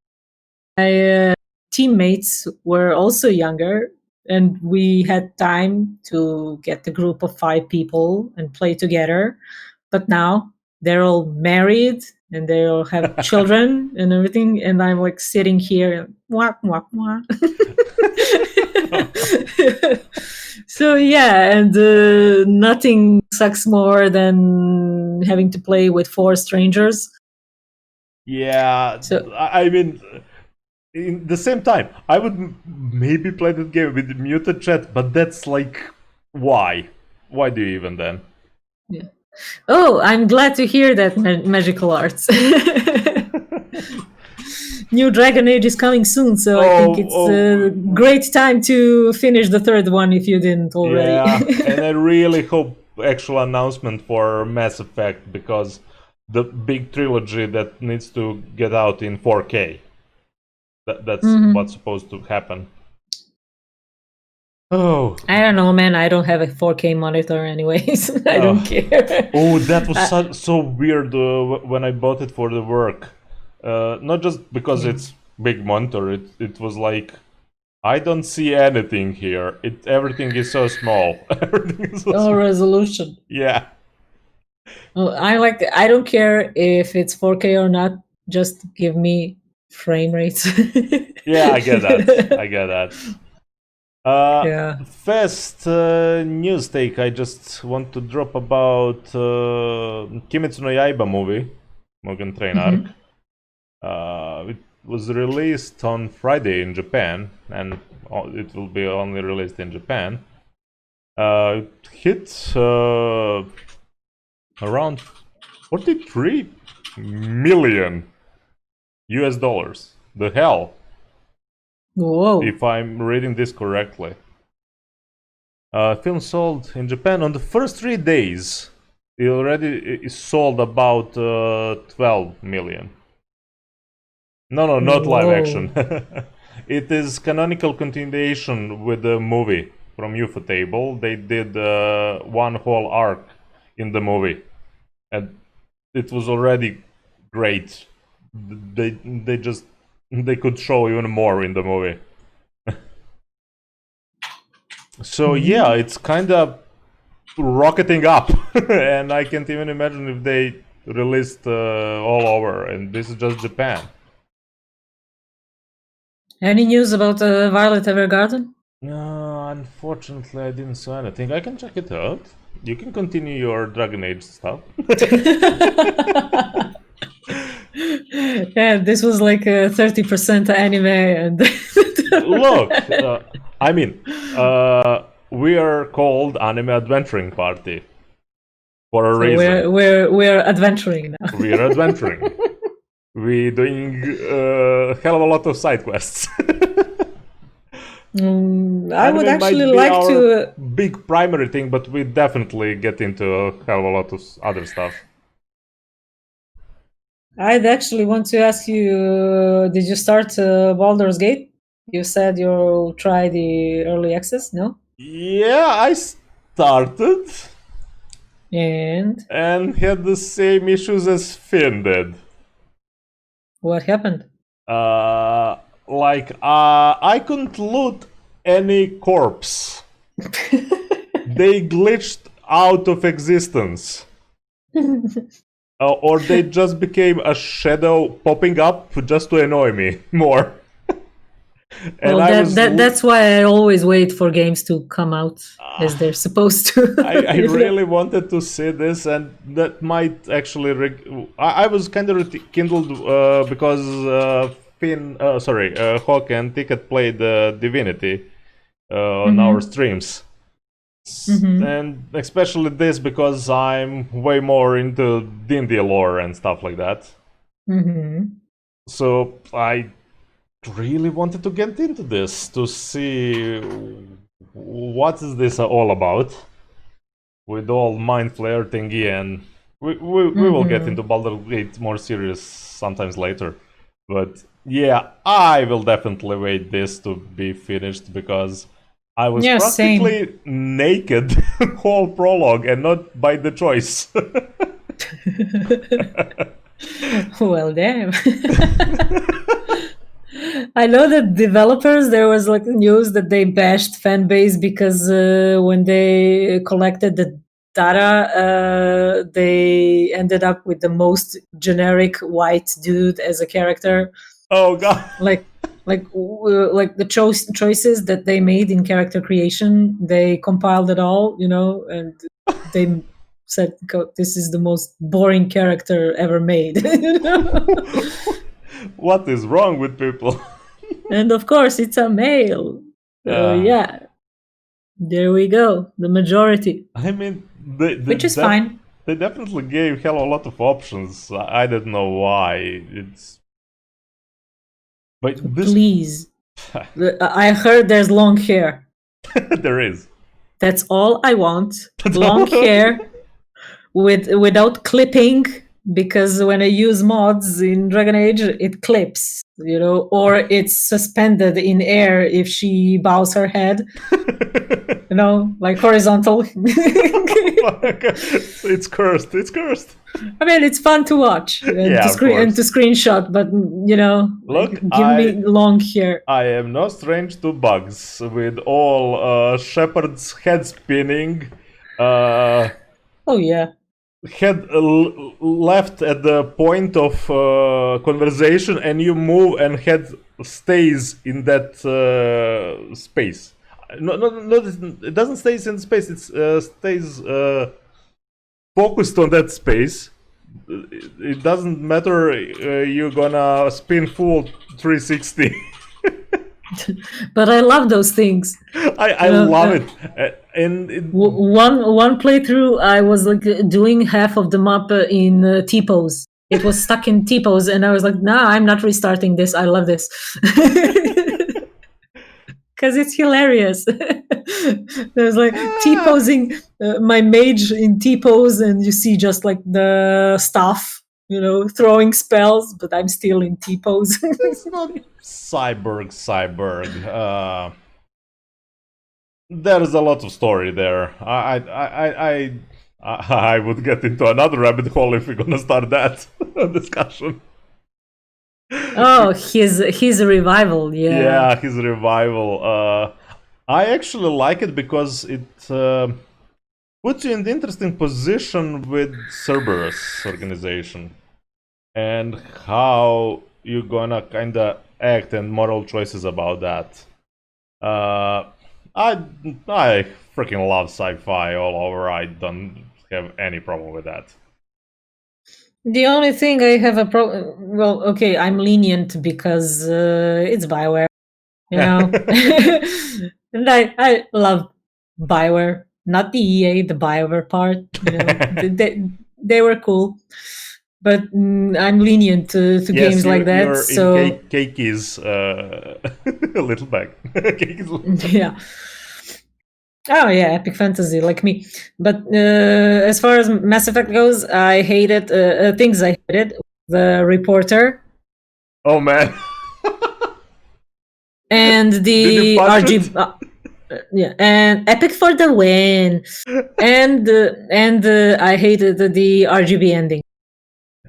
my teammates were also younger, and we had time to get a group of 5 people and play together. But now they're all married and they all have children and everything, and I'm like sitting here, wah, wah, wah. So yeah, and nothing sucks more than having to play with 4 strangers. Yeah, So I mean, in the same time, I would maybe play that game with muted chat, but that's like, why? Why do you even then? yeah. Oh, I'm glad to hear that, Magical Arts. New Dragon Age is coming soon, so I think it's a great time to finish the 3rd one if you didn't already. Yeah, and I really hope actual announcement for Mass Effect, because the big trilogy that needs to get out in 4K. That's what's supposed to happen. Oh, I don't know, man. I don't have a 4K monitor anyways. I don't care. Oh, that was so weird when I bought it for the work. Not just because it's big monitor. It was like, I don't see anything here. Everything is so small. Everything is so small. Resolution. Yeah. Well, I don't care if it's 4K or not. Just give me frame rates. Yeah, I get that. I get that. Yeah. First news take I just want to drop about Kimetsu no Yaiba movie, Mugen Train Arc. It was released on Friday in Japan, and it will be only released in Japan. It hit around 43 million US dollars. The hell? Whoa. If I'm reading this correctly. Film sold in Japan on the first 3 days. It already is sold about 12 million. No, not live action. It is canonical continuation with the movie from Ufotable. They did one whole arc in the movie, and it was already great. They could show even more in the movie. So yeah, it's kind of rocketing up, and I can't even imagine if they released all over, and this is just Japan. Any news about Violet Evergarden? No, unfortunately, I didn't see anything. I can check it out. You can continue your Dragon Age stuff. Yeah, this was like 30% anime, and Look, I mean, we are called Anime Adventuring Party for a reason. We're adventuring now. We are adventuring. We're doing a hell of a lot of side quests. I would actually like to. Big primary thing, but we definitely get into a hell of a lot of other stuff. I'd actually want to ask you, did you start Baldur's Gate? You said you'll try the early access, no? Yeah, I started. And had the same issues as Finn did. What happened? I couldn't loot any corpse. They glitched out of existence. Or they just became a shadow popping up just to annoy me more. Well, that's why I always wait for games to come out as they're supposed to. I really wanted to see this, and that might actually... I was kind of kindled because Hawk and Ticket played Divinity on our streams. And especially this because I'm way more into D&D lore and stuff like that. So I really wanted to get into this to see what is this all about with all mind flare thingy, and we will get into Baldur's Gate more serious sometimes later. But yeah, I will definitely wait this to be finished because I was practically naked whole prologue and not by the choice. Well, damn. I know that developers, there was like news that they bashed fan base because when they collected the data, they ended up with the most generic white dude as a character. Oh god! Like the choices that they made in character creation, they compiled it all, and they said, "This is the most boring character ever made." What is wrong with people? And of course, it's a male. Yeah, there we go. The majority. I mean, which is fine. They definitely gave hell a lot of options. I don't know why. But please, I heard there's long hair. There is. That's all I want. Long hair without clipping. Because when I use mods in Dragon Age, it clips, or it's suspended in air if she bows her head, like horizontal. It's cursed. It's cursed. I mean, it's fun to watch and to screenshot, but look, give me long hair. I am no strange to bugs with all shepherd's head spinning. Oh yeah. Head left at the point of conversation, and you move, and head stays in that space. No, it doesn't stay in space. It stays focused on that space. It doesn't matter. You're gonna spin full 360. But I love those things. I love it. And one playthrough, I was like doing half of the map in T-pose. It was stuck in T-pose, and I was like, "Nah, I'm not restarting this. I love this." Because it's hilarious. There's like T-posing, my mage in T-pose, and you see just like the staff, throwing spells, but I'm still in T-pose. It's not cyborg. There's a lot of story there. I would get into another rabbit hole if we're gonna start that discussion. Oh, his revival, yeah. Yeah, his revival. I actually like it because it puts you in the interesting position with Cerberus organization and how you're gonna kinda act and moral choices about that. I freaking love sci-fi all over. I don't have any problem with that. The only thing I have a problem... Well, okay, I'm lenient because it's BioWare, and I love BioWare. Not the EA, the BioWare part. They were cool. But I'm lenient to games like that. You're so in Keki's little bag. Yeah. Oh yeah, epic fantasy like me. But as far as Mass Effect goes, I hated things. I hated the reporter. Oh man. And the RGB. Yeah, and epic for the win. And I hated the RGB ending.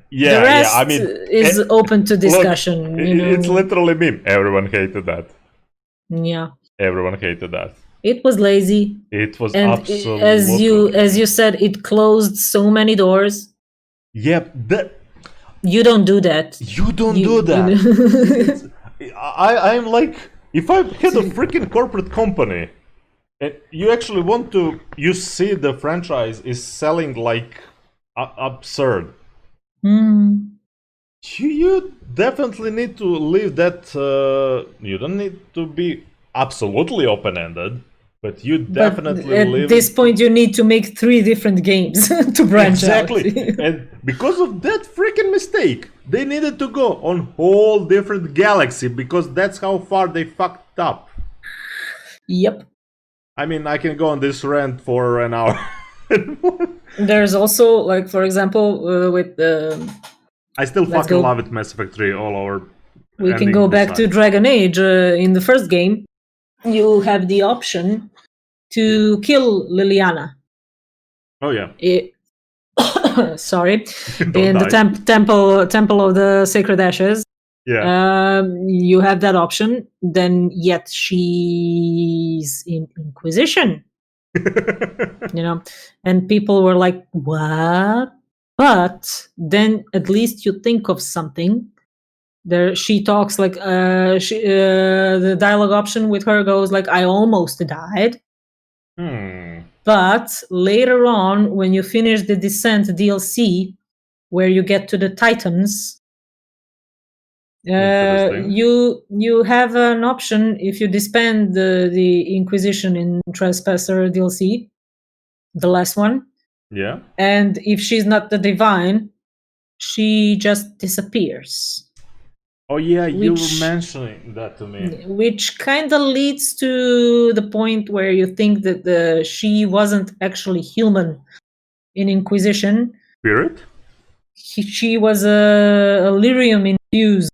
Yeah, the rest I mean, is open to discussion. Look, it's literally meme. Everyone hated that. Yeah. Everyone hated that. It was lazy. It was and absolutely. As you said, it closed so many doors. Yep. You don't do that. You don't do that. I'm like, if I had a freaking corporate company, and you actually want to, you see the franchise is selling like absurd. You definitely need to leave that. You don't need to be absolutely open-ended, But you But definitely at live this point, you need to make 3 different games to branch exactly. out. And because of that freaking mistake, they needed to go on whole different galaxy because that's how far they fucked up. Yep. I mean, I can go on this rant for an hour. There's also, like, for example, with I still Let's fucking go. love it, Mass Effect 3 all over. we can ending go back to design. Dragon Age. In the first game, you have the option to kill Liliana. Oh yeah. Sorry, Don't in the die. temple of the Sacred Ashes. Yeah. You have that option. Then yet she's in Inquisition. And people were like, what? But then at least you think of something. There she talks like the dialogue option with her goes like, I almost died. But later on, when you finish the Descent DLC, where you get to the Titans, you have an option if you disband the Inquisition in Trespasser DLC, the last one. Yeah. And if she's not the Divine, she just disappears. Oh yeah, you were mentioning that to me. Which kind of leads to the point where you think that she wasn't actually human in Inquisition. Spirit? She was a lyrium infused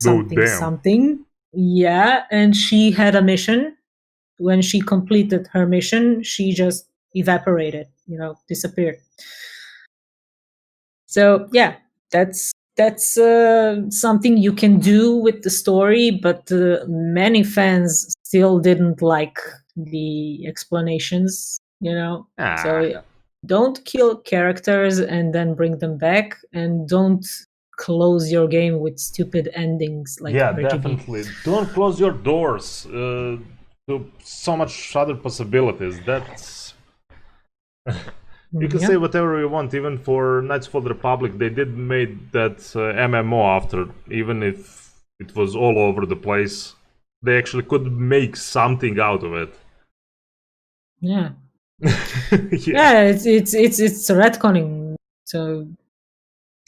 something. Yeah, and she had a mission. When she completed her mission, she just evaporated, disappeared. So yeah, that's something you can do with the story, but many fans still didn't like the explanations, So don't kill characters and then bring them back, and don't close your game with stupid endings like RGB. Definitely. Don't close your doors to so much other possibilities. That's you can say whatever you want. Even for Knights of the Republic, they did made that MMO after, even if it was all over the place. They actually could make something out of it. Yeah. It's retconning. So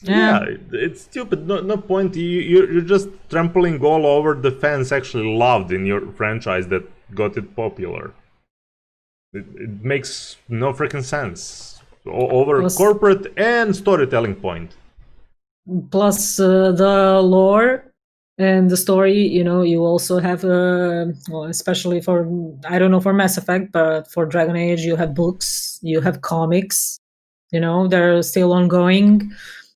yeah, it's stupid. No point. You're just trampling all over the fans actually loved in your franchise that got it popular. It makes no freaking sense over corporate and storytelling point. Plus the lore and the story, you also have, especially for, I don't know for Mass Effect, but for Dragon Age, you have books, you have comics, they're still ongoing.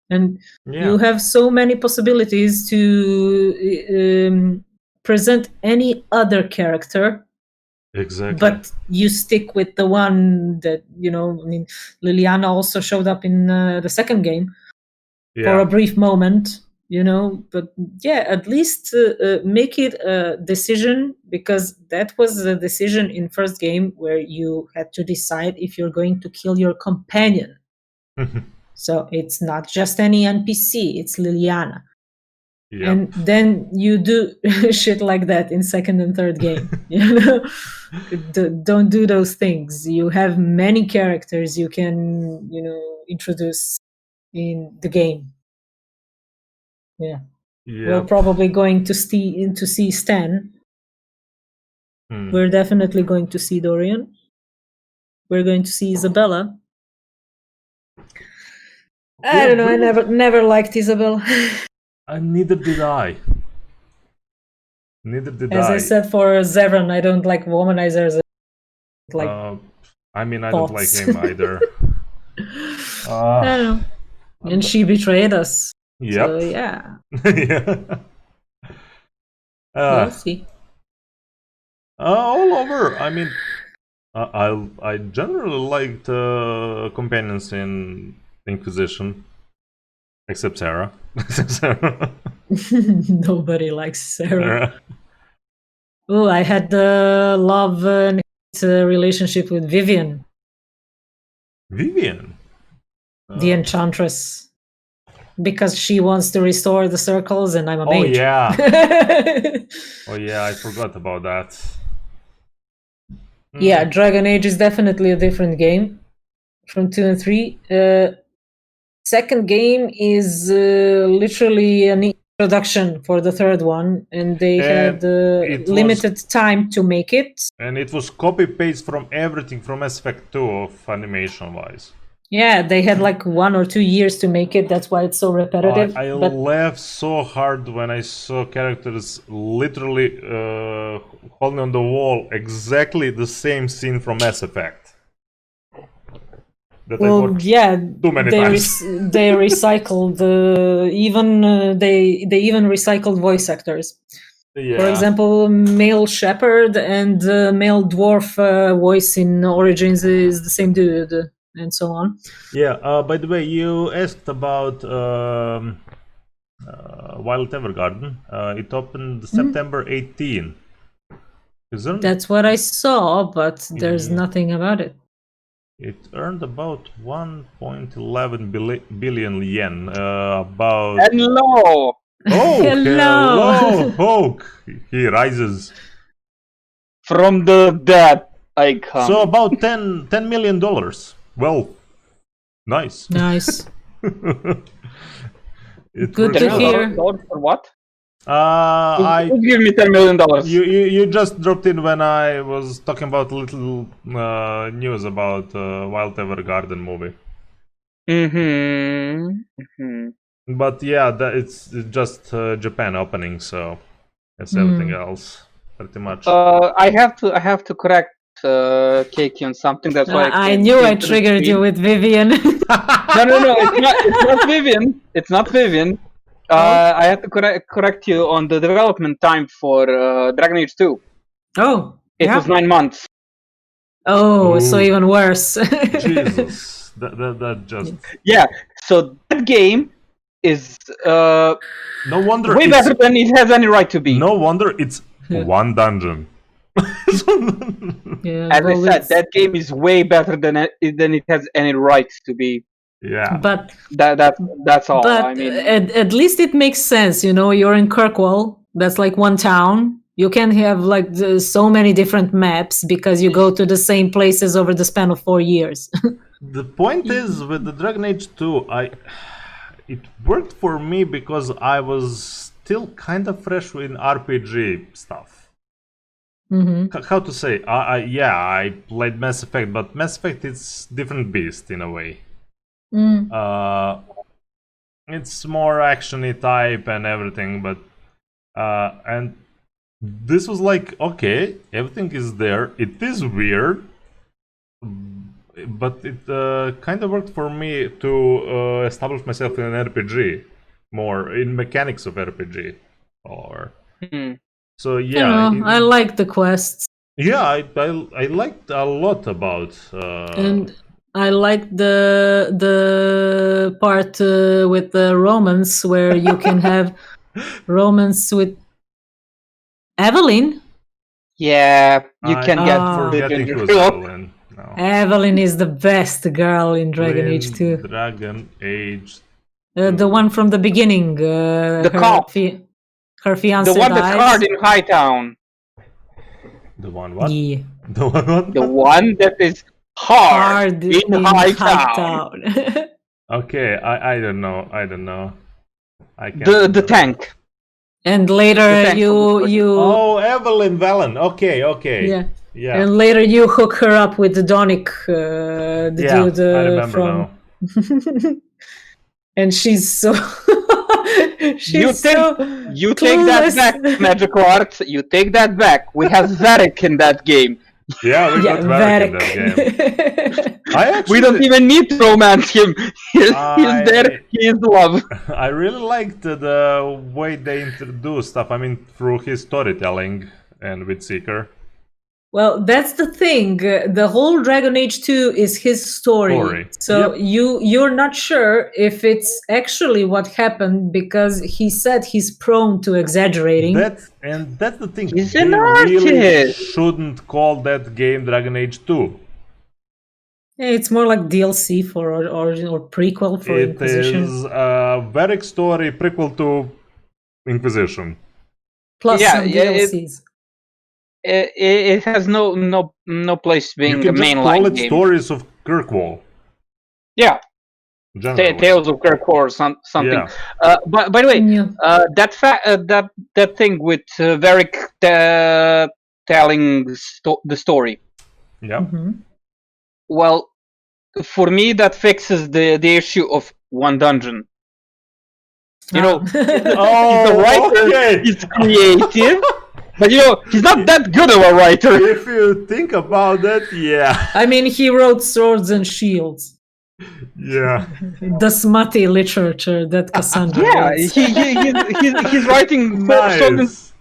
And you have so many possibilities to present any other character. Exactly. But you stick with the one that, Liliana also showed up in the second game for a brief moment, but yeah, at least make it a decision, because that was a decision in first game where you had to decide if you're going to kill your companion. So it's not just any NPC, it's Liliana. Yep. And then you do shit like that in second and third game. Don't do those things. You have many characters you can, introduce in the game. Yeah. Yep. We're probably going to see Stan. We're definitely going to see Dorian. We're going to see Isabella. I don't know. I never liked Isabella. Neither did I. As I said for Zevran, I don't like womanizers. I mean, I don't like him either. I don't know. And she betrayed us. Yep. So, yeah. Yeah. We'll see. All over. I mean, I generally liked companions in Inquisition, except Sarah. Nobody likes Sarah. Oh, I had the love and relationship with Vivian. Vivian? The Enchantress. Because she wants to restore the circles and I'm a mage. Yeah. Oh yeah, I forgot about that. Yeah, Dragon Age is definitely a different game from 2 and 3. Second game is literally an introduction for the third one, and they had limited time to make it. And it was copy-paste from everything from Mass Effect 2 of animation-wise. Yeah, they had like 1 or 2 years to make it. That's why it's so repetitive. I laughed so hard when I saw characters literally holding on the wall exactly the same scene from Mass Effect. Well, yeah, too many times. They recycled they even recycled voice actors. Yeah. For example, male shepherd and male dwarf voice in Origins is the same dude, and so on. Yeah. By the way, you asked about Wild Evergarden. It opened September 18. That's what I saw, but there's nothing about it. It earned about 1.11 billion yen. About. Hello. Oh, hello, Hulk! He rises from the dead. I come. So about $10 million. Well, nice. Nice. Good to hear. For what? Who give me $10 million? You just dropped in when I was talking about little news about Wild Evergarden movie. But yeah, it's just Japan opening, so it's everything else pretty much. I have to correct Keiki on something. That's why I knew I triggered you with Vivian. No, it's not Vivian. It's not Vivian. I have to correct you on the development time for Dragon Age 2. Oh, it was 9 months. Oh, so even worse. Jesus, that just So that game is no wonder way better than it has any right to be. No wonder it's one dungeon. As I said, that game is way better than it has any right to be. Yeah, but that's all. But I mean, at least it makes sense. You know, you're in Kirkwall. That's like one town. You can have like so many different maps because you go to the same places over the span of 4 years. The point is, with the Dragon Age 2, it worked for me because I was still kind of fresh in RPG stuff. How to say? I played Mass Effect, but Mass Effect is different beast in a way. It's more actiony type and everything, but and this was like, okay, everything is there. It is weird, but it kind of worked for me to establish myself in an RPG, more in mechanics of RPG, or so. Yeah, I like the quests. Yeah, I liked a lot about and I like the part with the romance where you can have romance with Evelyn. Yeah, you can get forgetting who's Evelyn. No. Evelyn is the best girl in Dragon Age 2. Dragon Age. The one from the beginning. The cop. Her fiance the one dies. That's hard in Hightown. The one what? Yeah. The one what? The one that is hard in Hightown. Okay, I don't know. I can't the tank. And later you Oh, Evelyn Valen. Okay. Yeah. And later you hook her up with the Donic dude I remember from now. and she's so you take that back, Magic Art. You take that back. We have Varric in that game. Yeah, we got Varric in that game. We don't even need to romance him. He's there. He is love. I really liked the way they introduce stuff. I mean, through his storytelling and with Seeker. Well, that's the thing. The whole Dragon Age 2 is his story. So you're not sure if it's actually what happened because he said he's prone to exaggerating. That's the thing. He's they an artist. Really shouldn't call that game Dragon Age 2. It's more like DLC for Origin or prequel for Inquisition. It is a Varric story prequel to Inquisition. Plus some DLCs. it has no place You being a can just mainline call it game. Stories of Kirkwall. Yeah, Generally. Tales of Kirkwall or something. Yeah. But by the way, Yeah. that thing with Varric telling the story. Yeah. Mhm. Well, for me, that fixes the issue of one dungeon. You know, he's the Oh, writer. okay. He's creative, but he's not that good of a writer. If you think about that, yeah. I mean, he wrote Swords and Shields, Yeah. the smutty literature that Cassandra Yeah, reads. he's writing Nice.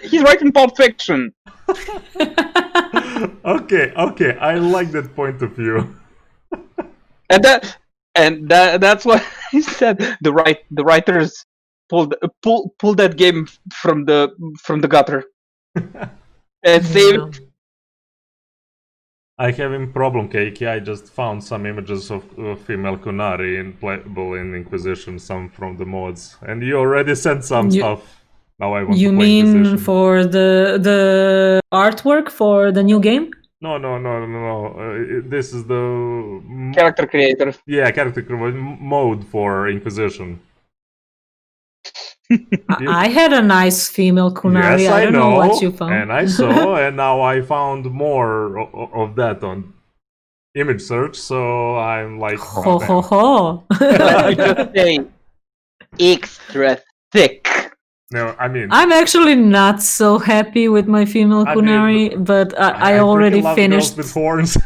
he's writing pulp fiction. Okay, I like that point of view. And that's what he said. The writers pull that game from the gutter. And save. I have a problem, Keiki. I just found some images of female Kunari playable in Inquisition, some from the mods, and you already sent some stuff. Now I want You to play mean Inquisition. for the artwork for the new game? No. This is the Character creator. Yeah, character mode for Inquisition. I had a nice female Kunari. Yes, I don't know what you found. And I saw, and now I found more of that on image search, so I'm like, Ho ho ho. Let me just say, extra thick. No, I mean, I'm actually not so happy with my female I mean, Kunari, but I freaking already love finished. girls with horns.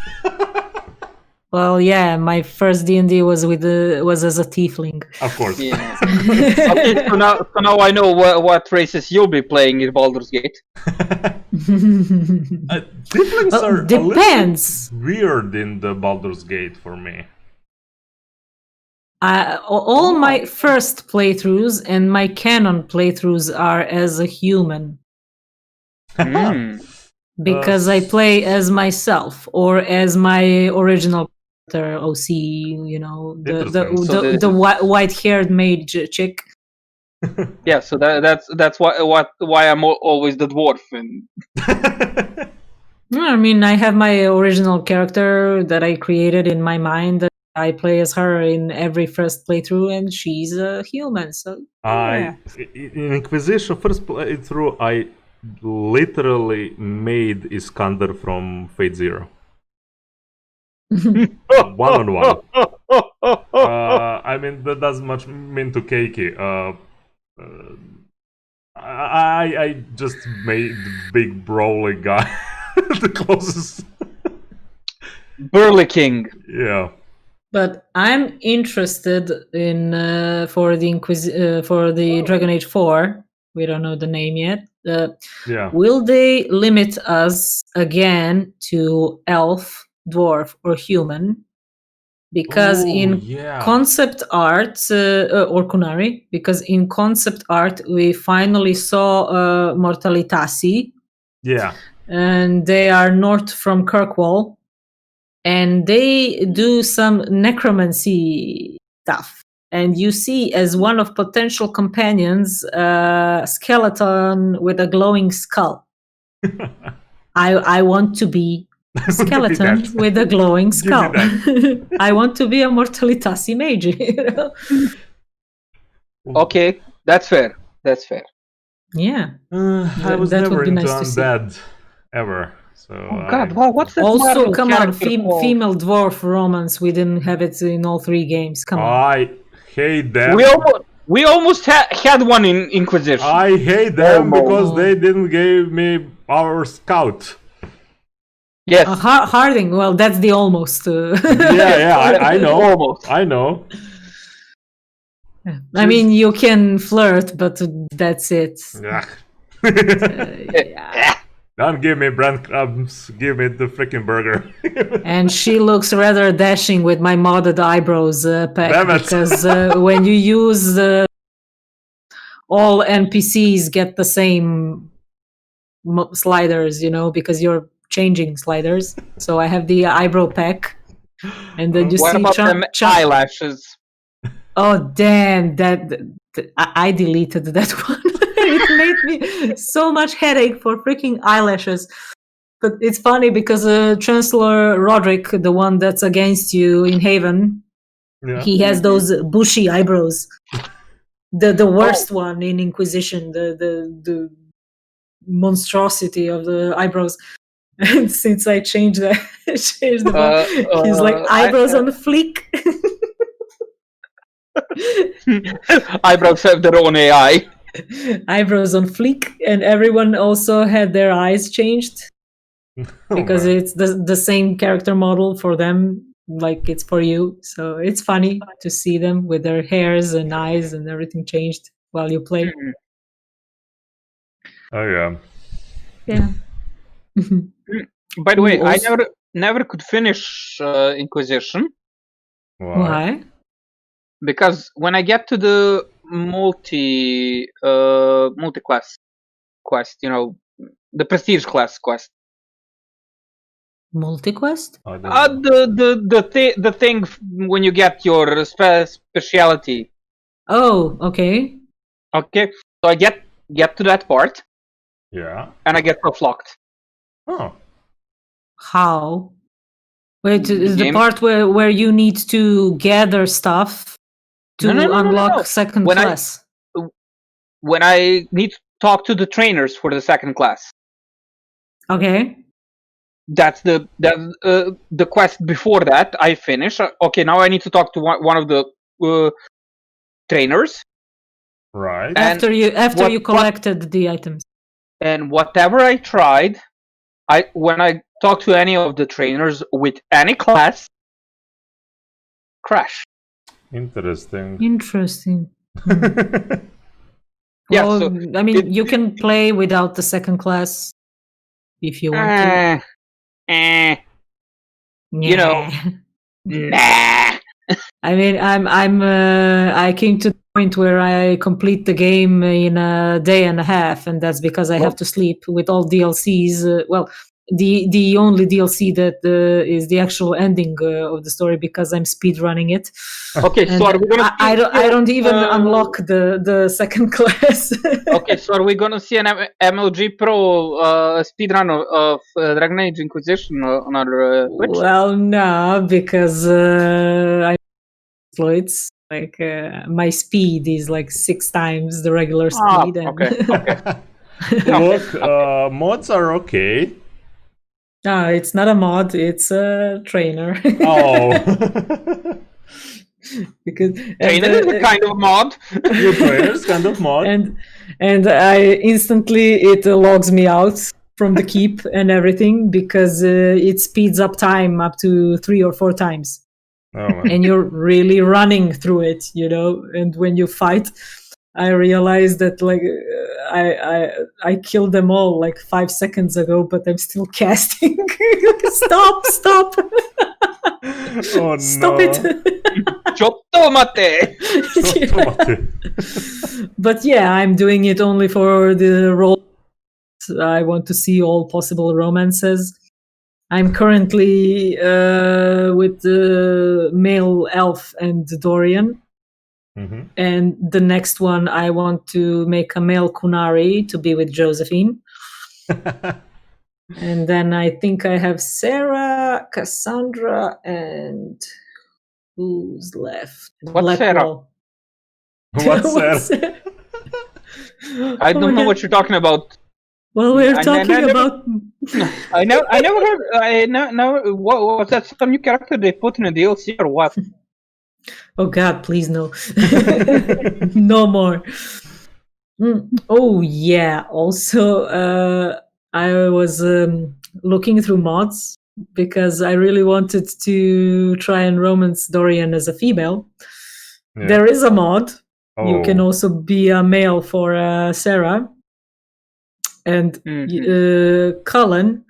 Well, yeah, my first D&D was as a tiefling. Of course. Yeah. Okay, so now I know what races you'll be playing in Baldur's Gate. Tieflings Well, are depends. a little weird in the Baldur's Gate for me. All my first playthroughs and my canon playthroughs are as a human. Because I play as myself or as my original character, OC, the white-haired mage chick. Yeah, so that's why I'm always the dwarf. And I mean, I have my original character that I created in my mind. I play as her in every first playthrough, and she's a human. So yeah. In Inquisition first playthrough, I literally made Iskander from Fate Zero. One-on-one. I mean, that doesn't much mean to Keiki. I just made the big brawly guy the closest. Burly King. Yeah. But I'm interested in for the Dragon Age 4. We don't know the name yet. Yeah. Will they limit us again to elf, dwarf, or human? Because concept art, or Kunari, because in concept art we finally saw Mortalitasi. Yeah. And they are north from Kirkwall. And they do some necromancy stuff. And you see as one of potential companions a skeleton with a glowing skull. I want to be a skeleton with a glowing skull. I want to be a Mortalitasi mage. Okay, that's fair. Yeah. I was never into undead ever. So God, what's that? Also, come on, female dwarf romance. We didn't have it in all 3 games. Come on. I hate them. We almost had one in Inquisition. I hate them because they didn't give me our scout. Yes. Harding. Well, that's the almost. I know. Almost. I know. I mean, you can flirt, but that's it. Yeah. Yeah. Don't give me breadcrumbs. Give me the freaking burger. And she looks rather dashing with my modded eyebrows pack, because when you use all NPCs get the same sliders, because you're changing sliders. So I have the eyebrow pack, and then you what see about them eyelashes? Oh damn! That I deleted that one. it made me so much headache for freaking eyelashes. But it's funny because Chancellor Roderick, the one that's against you in Haven, he has those bushy eyebrows. The worst one in Inquisition, the monstrosity of the eyebrows. And since I changed the mod, he's like eyebrows on fleek. Eyebrows have their own AI. Eyebrows on fleek, and everyone also had their eyes changed because it's the same character model for them, like it's for you. So it's funny to see them with their hairs and eyes and everything changed while you play. Oh yeah. Yeah. By the way, I never could finish Inquisition. Why? Because when I get to the multi-class quest, the prestige class quest. Multi-quest? The thing when you get your speciality. Oh, okay. Okay, so I get to that part. Yeah. And I get self-locked. Oh. How? Wait, is the part where you need to gather stuff to unlock second class? When I need to talk to the trainers for the second class. Okay. That's the quest before that. I finish. Okay, now I need to talk to one of the trainers. Right. After you collected the items. And whatever I tried, when I talk to any of the trainers with any class, crash. Interesting. Yeah, well, so I mean, you can play without the second class if you want to. Nah. I mean, I came to the point where I complete the game in a day and a half, and that's because I have to sleep with all DLCs. The only DLC that is the actual ending of the story, because I'm speed running it. Okay, so are we gonna? I don't even unlock the second class. Okay, so are we gonna see an MLG Pro speed run of Dragon Age Inquisition on our Twitch? Well, no, because it's like my speed is like 6 times the regular speed. Okay. Look, mods are okay. No, it's not a mod, it's a trainer. Oh. Because trainer is a kind of mod. The trainer is kind of mod. And I instantly it logs me out from the keep and everything because it speeds up time up to 3 or 4 times. Oh, man. And you're really running through it, and when you fight, I realized that like I killed them all like 5 seconds ago, but I'm still casting. Stop! Oh, Stop no. it! Tomate. But yeah, I'm doing it only for the role. I want to see all possible romances. I'm currently with the male elf and Dorian. Mm-hmm. And the next one, I want to make a male Kunari to be with Josephine. And then I think I have Sarah, Cassandra, and who's left? What's Sarah? What's Sarah? I don't know what you're talking about. Well, we're talking about. I never heard. Was that some new character they put in a DLC or what? Oh God, please no. No more. Oh yeah. Also, I was looking through mods because I really wanted to try and romance Dorian as a female. Yeah. There is a mod. Oh. You can also be a male for Sarah. And Cullen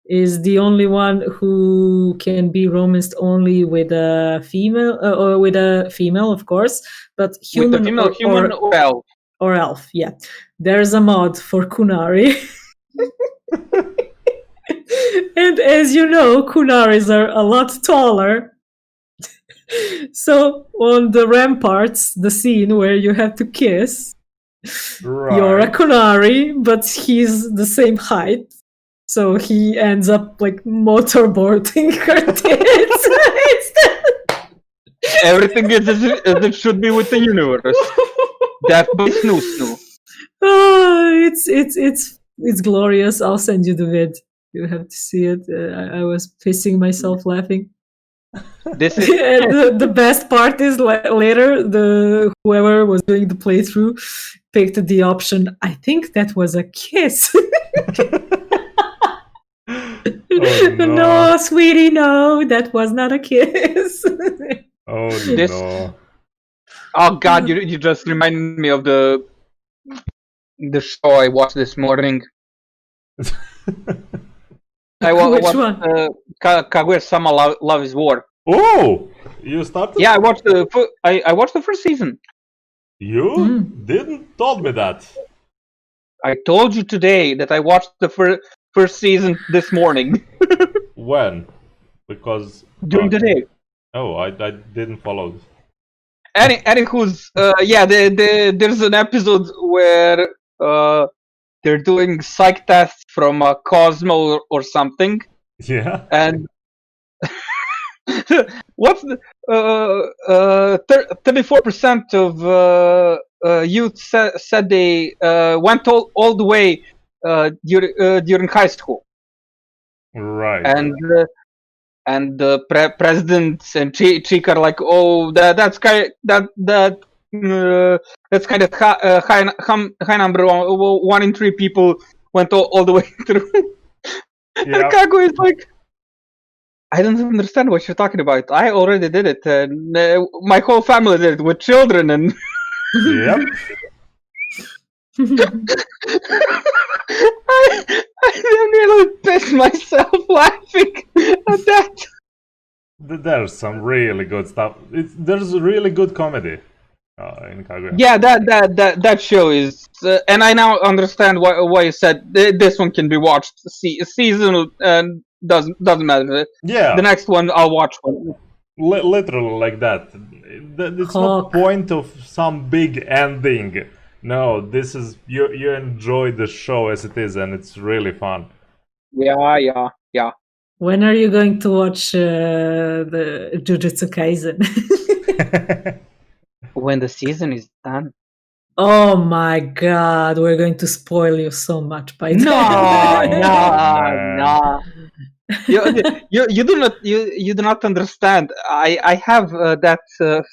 is the only one who can be romanced only with a female, or with a female, of course, but human, with human or elf. Or elf, yeah. There's a mod for Kunari. And as you know, Kunaris are a lot taller. So on the ramparts, the scene where you have to kiss, You're a Right. Kunari, but he's the same height. So he ends up like motorboarding her tits instead. Everything is as it should be with the universe. Death by Snoo Snoo. Oh, it's glorious. I'll send you the vid. You have to see it. I was pissing myself laughing. This is And the best part is later, the whoever was doing the playthrough picked the option. I think that was a kiss. Oh, no. No, sweetie, no, that was not a kiss. Oh This- no. oh god, you just reminded me of the show I watched this morning. I Which watched one? Kaguya-sama Love is War. Oh, you started? Yeah, I watched I watched the first season. You didn't told me that. I told you today that I watched the first season this morning When? Because during the day. Oh, I didn't follow. Anywho's there's an episode where they're doing psych tests from Cosmo or something, Yeah. and what's the 34% of youth said they went all the way during high school, Right. and the presidents and Chick are like, oh, that's kind of high number. 1 in 3 people went all the way through. And Yeah. Kaguya is like, I don't understand what you're talking about. I already did it, and my whole family did it with children, and Yep. I nearly pissed myself laughing at that. There's some really good stuff. There's really good comedy in Kaguya. Yeah, that show is, and I now understand why you said this one can be watched season and doesn't matter. Yeah. The next one I'll watch one. Literally like that. It's not Hawk. point of some big ending. No, this is you enjoy the show as it is, and it's really fun. Yeah. When are you going to watch the Jujutsu Kaisen? When the season is done. Oh my god, we're going to spoil you so much by No, then. no. You do not understand. I have that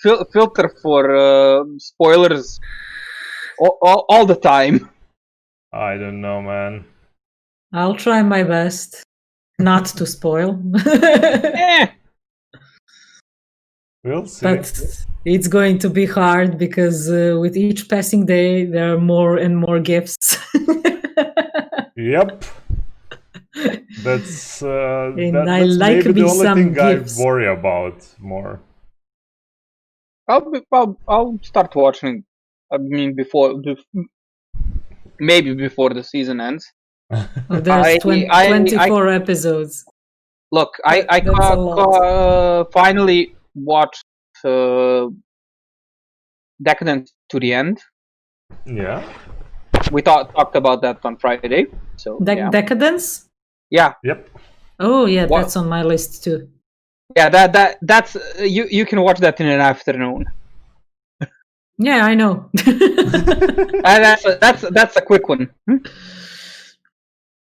filter for spoilers all the time. I don't know, man. I'll try my best not to spoil. Eh. We'll see. But it's going to be hard because with each passing day, there are more and more gifts. Yep. That's And I that's like maybe the me only some thing gifts. I worry about more. I'll start watching. I mean, maybe before the season ends. Oh, there's 24 episodes. Look, I That's a lot. finally watched Decadent to the end. Yeah. We talked about that on Friday. So yeah. Decadence? Yeah, Yep. Oh yeah, What? that's on my list too. yeah. That's you can watch that in an afternoon. Yeah, I know. And that's a quick one.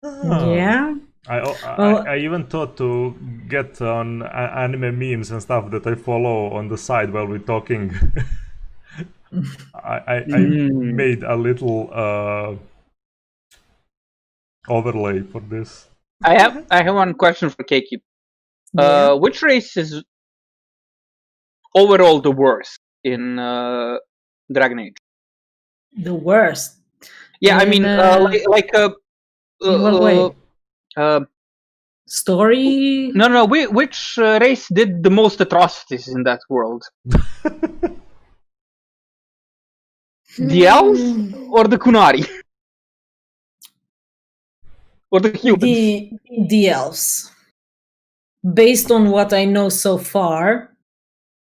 Oh. Yeah. Well- I even thought to get on anime memes and stuff that I follow on the side while we're talking. I made a little overlay for this. I have one question for Keiki. Yeah. Which race is overall the worst in Dragon Age? The worst. Yeah, I In, mean, in what way? Story? No. Which race did the most atrocities in that world? The elves or the Kunari? Or the humans? The elves. Based on what I know so far,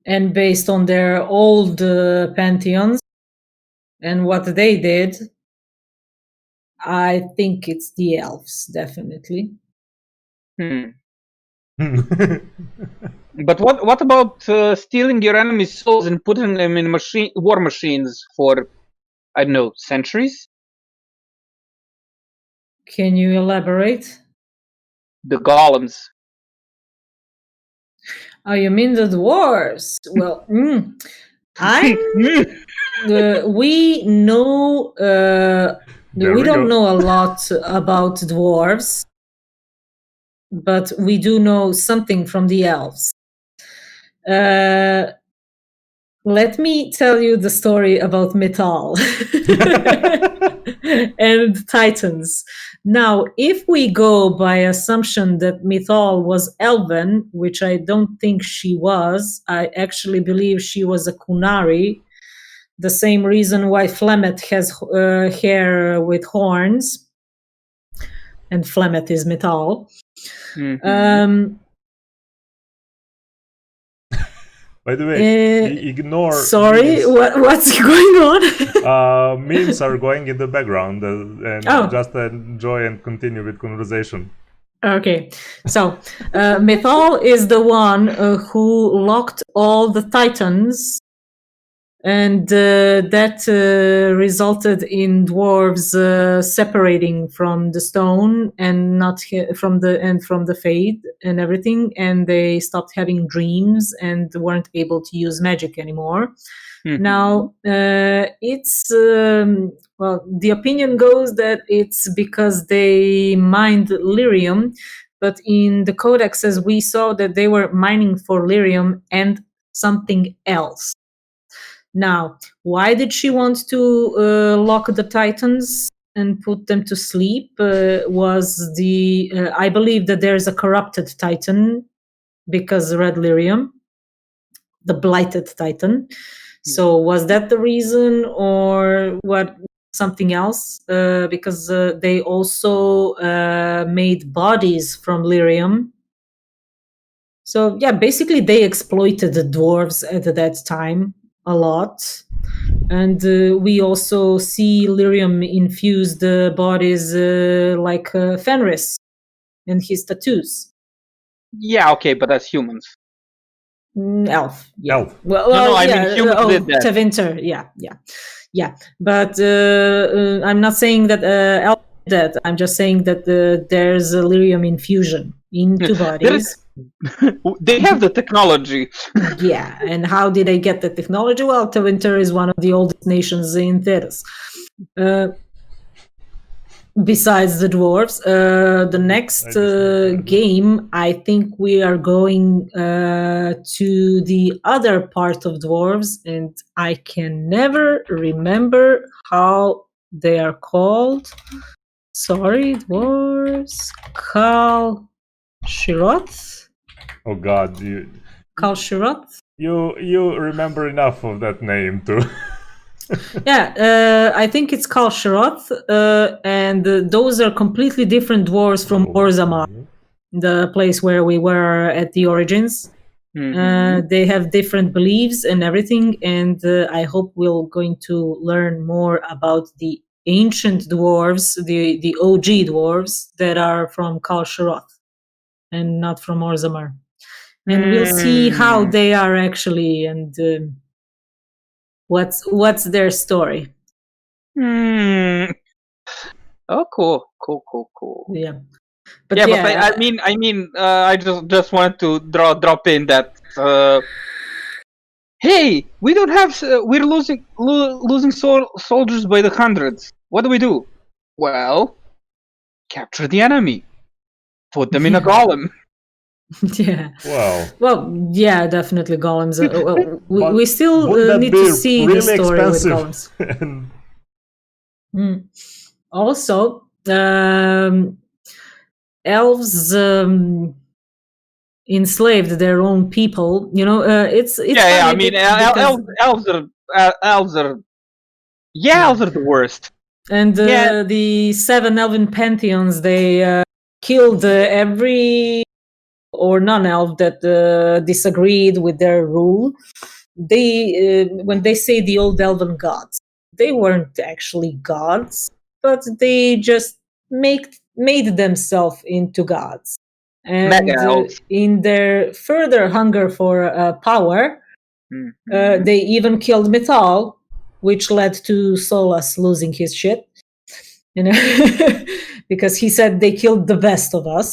and based on their old pantheons, And what they did, I think it's the elves, definitely. But what about stealing your enemy's souls and putting them in war machines for, I don't know, centuries? Can you elaborate? The golems. Oh, you mean the dwarves? Well, we know we don't know a lot about dwarves, but we do know something from the elves. Let me tell you the story about Metal and Titans. Now, if we go by assumption that Metal was elven, which I don't think she was, I actually believe she was a Kunari. The same reason why Flemeth has hair with horns, and Flemeth is Metal. By the way, ignore. Sorry, what's going on? Memes are going in the background, and just enjoy and continue with conversation. Okay, so Metal is the one who locked all the Titans, and that resulted in dwarves separating from the stone and not from the fade and everything, and they stopped having dreams and weren't able to use magic anymore. Now it's well, the opinion goes that it's because they mined lyrium, but in the codexes we saw that they were mining for lyrium and something else. Now, why did she want to lock the Titans and put them to sleep? Was I believe that there's a corrupted Titan because red lyrium, the blighted Titan. So was that the reason, or what? Something else? Because they also made bodies from lyrium. So yeah, basically they exploited the dwarves at that time a lot. And we also see lyrium infused bodies like Fenris and his tattoos. Yeah, okay, but that's humans. Elf. Yeah. Elf. Well, I mean humans did that. Tevinter. Yeah. But I'm not saying that elf did that. I'm just saying that there's a lyrium infusion into bodies. They have the technology. Yeah, and how did they get the technology? Well, Tevinter is one of the oldest nations in Theros. Besides the dwarves, the next game, I think we are going to the other part of dwarves, and I can never remember how they are called. Sorry, dwarves. Kal Shiroth. Oh God, Kal Shiroth. You remember enough of that name too. Yeah, I think it's Kal Shiroth, and those are completely different dwarves from Orzammar, the place where we were at the origins. They have different beliefs and everything, and I hope we're going to learn more about the ancient dwarves, the OG dwarves that are from Kal Shiroth and not from Orzammar. And we'll see how they are actually, and what's their story. Oh, cool. Yeah. But I mean, I just wanted to drop in that. Hey, we don't have. We're losing soldiers by the hundreds. What do? Well, capture the enemy. Put them in a golem. Yeah. Wow. Well, yeah, definitely golems. We still need to see really the story expensive. with golems. Also, elves enslaved their own people. You know, it's yeah. I mean, elves are the worst. And the 7 elven pantheons, they killed every or non-elf that disagreed with their rule. They when they say the old elven gods, they weren't actually gods, but they just made themselves into gods. And Mega elves. in their further hunger for power, Mhm. they even killed Mythal, which led to Solus losing his shit. You know, because he said they killed the best of us.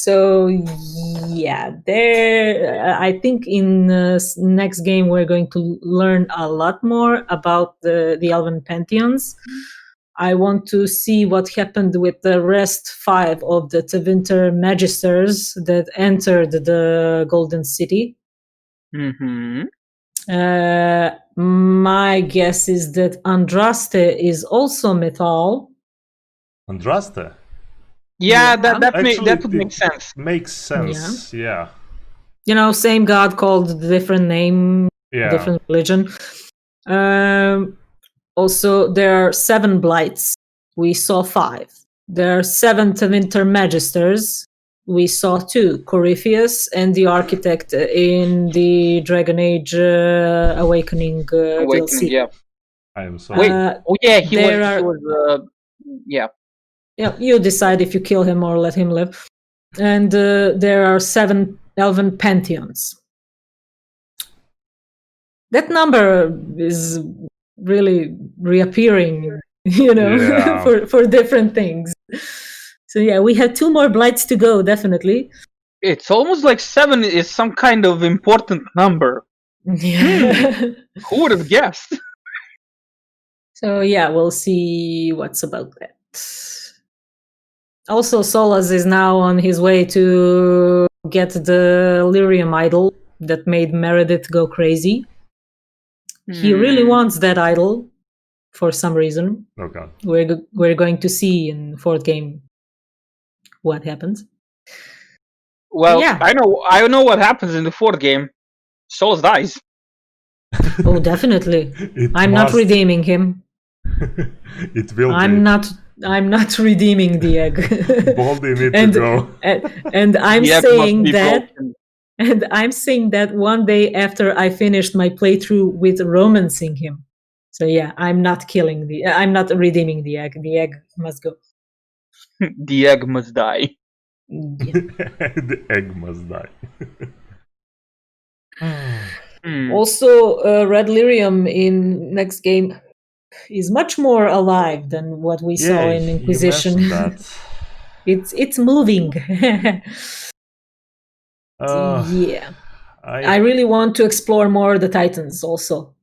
So yeah, there. I think in next game we're going to learn a lot more about the Elven pantheons. I want to see what happened with the rest 5 of the Tevinter Magisters that entered the Golden City. Mm-hmm. My guess is that Andraste is also Mythal. Andraste? Yeah, Yeah. that Actually, would make sense. Makes sense, yeah. You know, same god called different name, Yeah. different religion. Also, there are 7 blights. We saw 5. There are 7 Tevinter Magisters. We saw 2, Corypheus and the Architect in the Dragon Age Awakening Awakening, DLC. yeah. I am so Wait, oh yeah, he was yeah. Yeah, you decide if you kill him or let him live. And there are 7 Elven pantheons. That number is really reappearing, you know, Yeah. for different things. So yeah, we had 2 more blights to go, definitely. It's almost like 7 is some kind of important number. Yeah. Who would have guessed? So yeah, we'll see what's about that. Also, Solus is now on his way to get the Lyrium idol that made Meredith go crazy. He really wants that idol for some reason. Oh god. We're going to see in 4th game what happens. Well, Yeah. I know what happens in the 4th game. Solus dies. Oh, definitely. I'm not redeeming him. It will I'm not redeeming the egg. Baldy need to go. And I'm The egg saying must be that broken. and I'm saying that one day after I finished my playthrough with romancing him. So yeah, I'm not redeeming the egg. The egg must go. The egg must die. Yeah. The egg must die. Also, Red Lyrium in next game is much more alive than what we saw in Inquisition. You mentioned that. It's moving. Yeah. I really want to explore more the Titans also.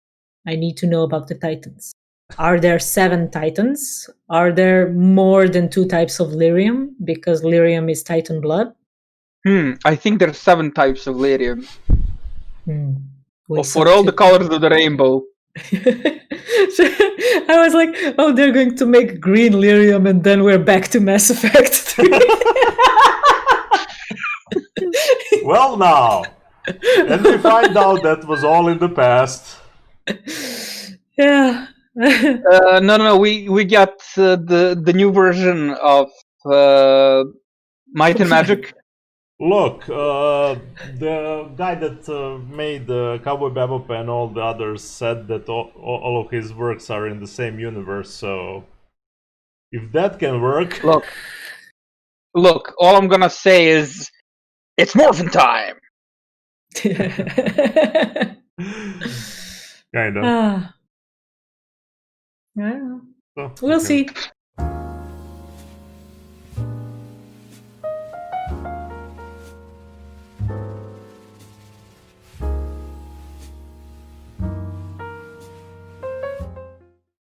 I need to know about the Titans. Are there 7 Titans? Are there more than 2 types of lyrium? Because lyrium is Titan blood. I think there's 7 types of lyrium. We For all the colors of the rainbow. I was like, oh, they're going to make green lyrium and then we're back to Mass Effect 3. Well, now. And we find out that was all in the past. Yeah. No. We got the new version of Might and Magic. Look, the guy that made Cowboy Bebop and all the others said that all of his works are in the same universe, so if that can work... Look, all I'm gonna say is, it's morphin' time! Kind of. I don't know. So, We'll see.